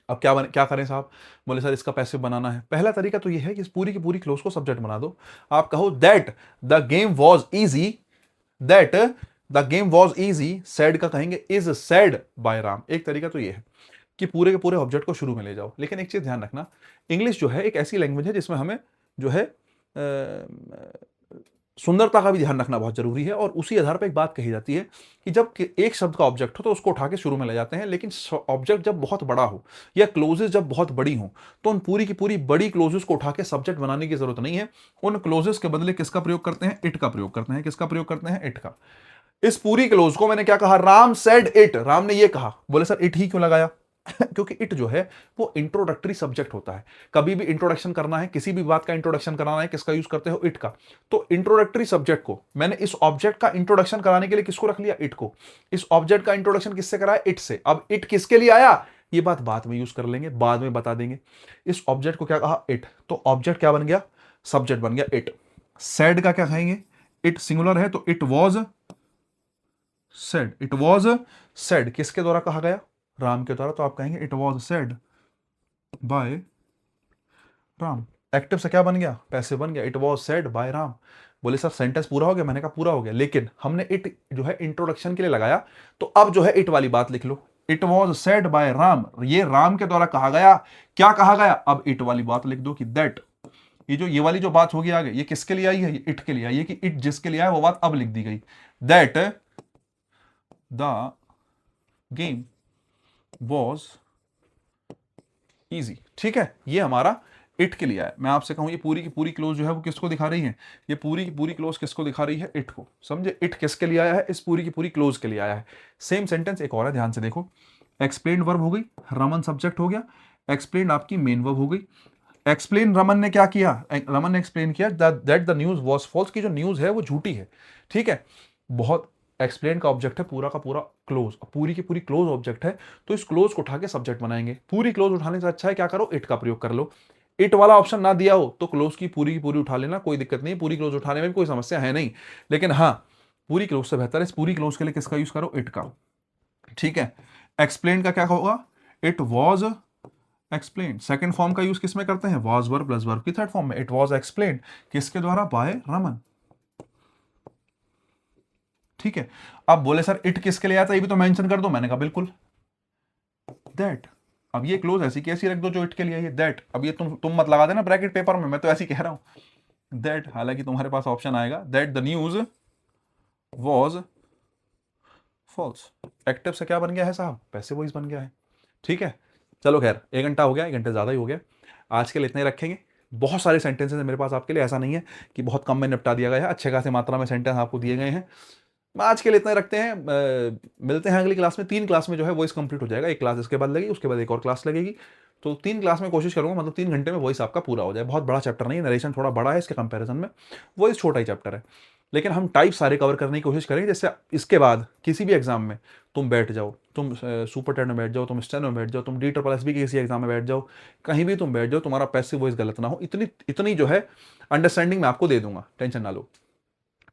अब क्या करें साहब, बोले सर इसका पैसिव बनाना है। पहला तरीका तो ये है कि इस पूरी की पूरी क्लोज को सब्जेक्ट बना दो। आप कहो that the game was easy, that the game was easy, sad का कहेंगे इज सैड बाय राम। एक तरीका तो ये है कि पूरे के पूरे ऑब्जेक्ट को शुरू में ले जाओ। लेकिन एक चीज ध्यान रखना, इंग्लिश जो है एक ऐसी लैंग्वेज है जिसमें हमें जो है सुंदरता का भी ध्यान रखना बहुत जरूरी है। और उसी आधार पर एक बात कही जाती है कि जब एक शब्द का ऑब्जेक्ट हो तो उसको उठा के शुरू में ले जाते हैं, लेकिन ऑब्जेक्ट जब बहुत बड़ा हो या क्लोजेस जब बहुत बड़ी हो तो उन पूरी की पूरी बड़ी क्लोजेस को उठा के सब्जेक्ट बनाने की जरूरत नहीं है। उन क्लोजेस के बदले किसका प्रयोग करते हैं, इट का प्रयोग करते हैं। किसका प्रयोग करते हैं, इट का। इस पूरी क्लोज को मैंने क्या कहा, राम सेड इट, राम ने ये कहा। बोले सर इट ही क्यों लगाया क्योंकि इट जो है वो इंट्रोडक्टरी सब्जेक्ट होता है। कभी भी इंट्रोडक्शन करना है, किसी भी बात का इंट्रोडक्शन कराना है, किसका यूज करते हो, इट का। तो इंट्रोडक्टरी सब्जेक्ट को मैंने इस ऑब्जेक्ट का इंट्रोडक्शन कराने के लिए किसको रख लिया, इट को। इस ऑब्जेक्ट का इंट्रोडक्शन किससे कराया, इट से। अब इट किसके लिए आया, ये बात बाद में यूज कर लेंगे, बाद में बता देंगे। इस ऑब्जेक्ट को क्या कहा, इट, तो ऑब्जेक्ट क्या बन गया, सब्जेक्ट बन गया इट। सैड का क्या कहेंगे, इट सिंगुलर है तो it was said, it was said किसके द्वारा कहा गया, राम के द्वारा, तो आप कहेंगे it was said by Ram. Active से क्या बन गया, पैसिव बन गया, it was said by Ram. बोले सर सेंटेंस पूरा हो गया, मैंने कहा पूरा हो गया, लेकिन हमने इट जो है इंट्रोडक्शन के लिए लगाया, तो अब जो है इट वाली बात लिख लो, it was said by Ram, ये राम के द्वारा कहा गया। क्या कहा गया, अब इट वाली बात लिख दो कि दैट, ये वाली जो बात होगी आगे, ये किसके लिए आई है, ये इट के लिए आई है, कि इट जिसके लिए आया वो बात अब लिख दी गई, that the game was easy. ठीक है, ये हमारा इट के लिए है। मैं आपसे कहूं ये पूरी की पूरी क्लोज जो है वो किसको दिखा रही है, ये पूरी की पूरी क्लोज किसको दिखा रही है, इट को। समझे, इट किसके लिए आया है, इस पूरी की पूरी क्लोज के लिए आया है। सेम सेंटेंस एक और है, ध्यान से देखो। एक्सप्लेन वर्ब हो गई, रमन सब्जेक्ट हो गया, एक्सप्लेन आपकी मेन वर्ब हो गई। एक्सप्लेन रमन ने क्या किया, रमन ने एक्सप्लेन किया that the news was false, की जो न्यूज है वो झूठी है। ठीक है, बहुत एक्सप्लेन का ऑब्जेक्ट है पूरा का पूरा क्लोज, पूरी की पूरी क्लोज ऑब्जेक्ट है, तो इस क्लोज को उठा के सब्जेक्ट बनाएंगे। पूरी क्लोज उठाने से अच्छा है क्या करो, इट का प्रयोग कर लो। इट वाला ऑप्शन ना दिया हो तो क्लोज की पूरी उठा लेना, कोई दिक्कत नहीं, पूरी क्लोज उठाने में भी कोई समस्या है नहीं। लेकिन हाँ, पूरी क्लोज से बेहतर है इस पूरी क्लोज के लिए किसका यूज करो, इट का। ठीक है, एक्सप्लेन का क्या होगा, it was explain. Second form का यूज किसमें करते हैं, वॉज वर्ब प्लस वर्ब की थर्ड फॉर्म में। इट वॉज एक्सप्लेन किसके द्वारा, बाय रमन। ठीक है। अब बोले सर इट किसके लिए आता है, ये भी तो मेंशन कर दो। मैंने कहा बिल्कुल, दैट। अब ये क्लोज ऐसी कैसी रख दो जो इट के लिए है, दैट। अब ये तुम मत लगा देना ब्रैकेट पेपर में, मैं तो ऐसे ही कह रहा हूं दैट। हालांकि तुम्हारे पास ऑप्शन आएगा that the news was false. Active से क्या बन गया है साहब, पैसिव वॉइस बन गया है। ठीक है, चलो खैर 1 घंटा हो गया, 1 घंटे ज़्यादा ही हो गया। आज के लिए इतने ही रखेंगे। बहुत सारे सेंटेंसेस हैं मेरे पास आपके लिए, ऐसा नहीं है कि बहुत कम में निपटा दिया गया है, अच्छे खासे मात्रा में सेंटेंस आपको दिए गए हैं। आज के लिए इतना ही रखते हैं। मिलते हैं अगली क्लास में। 3 क्लास में जो है वॉइस कंप्लीट हो जाएगा। एक क्लास इसके बाद लगेगी, उसके बाद एक और क्लास लगेगी। तो 3 क्लास में कोशिश करूंगा, मतलब 3 घंटे में वॉइस आपका पूरा हो जाए। बहुत बड़ा चैप्टर नहीं है, नरेशन थोड़ा बड़ा है इसके कंपैरिजन में, वॉइस छोटा ही चैप्टर है। लेकिन हम टाइप सारे कवर करने की कोशिश करेंगे, जैसे इसके बाद किसी भी एग्जाम में तुम बैठ जाओ, तुम सुपर टेट में बैठ जाओ, तुम स्टेनो में बैठ जाओ, तुम DSSB के किसी एग्जाम में बैठ जाओ, कहीं भी तुम बैठ जाओ, तुम्हारा पैसिव वॉइस गलत ना हो, इतनी इतनी जो है अंडरस्टैंडिंग मैं आपको दे दूंगा, टेंशन ना लो।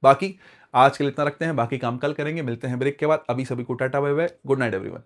बाकी आज के लिए इतना रखते हैं, बाकी काम कल करेंगे। मिलते हैं ब्रेक के बाद। अभी सभी को tata bye bye, good night everyone.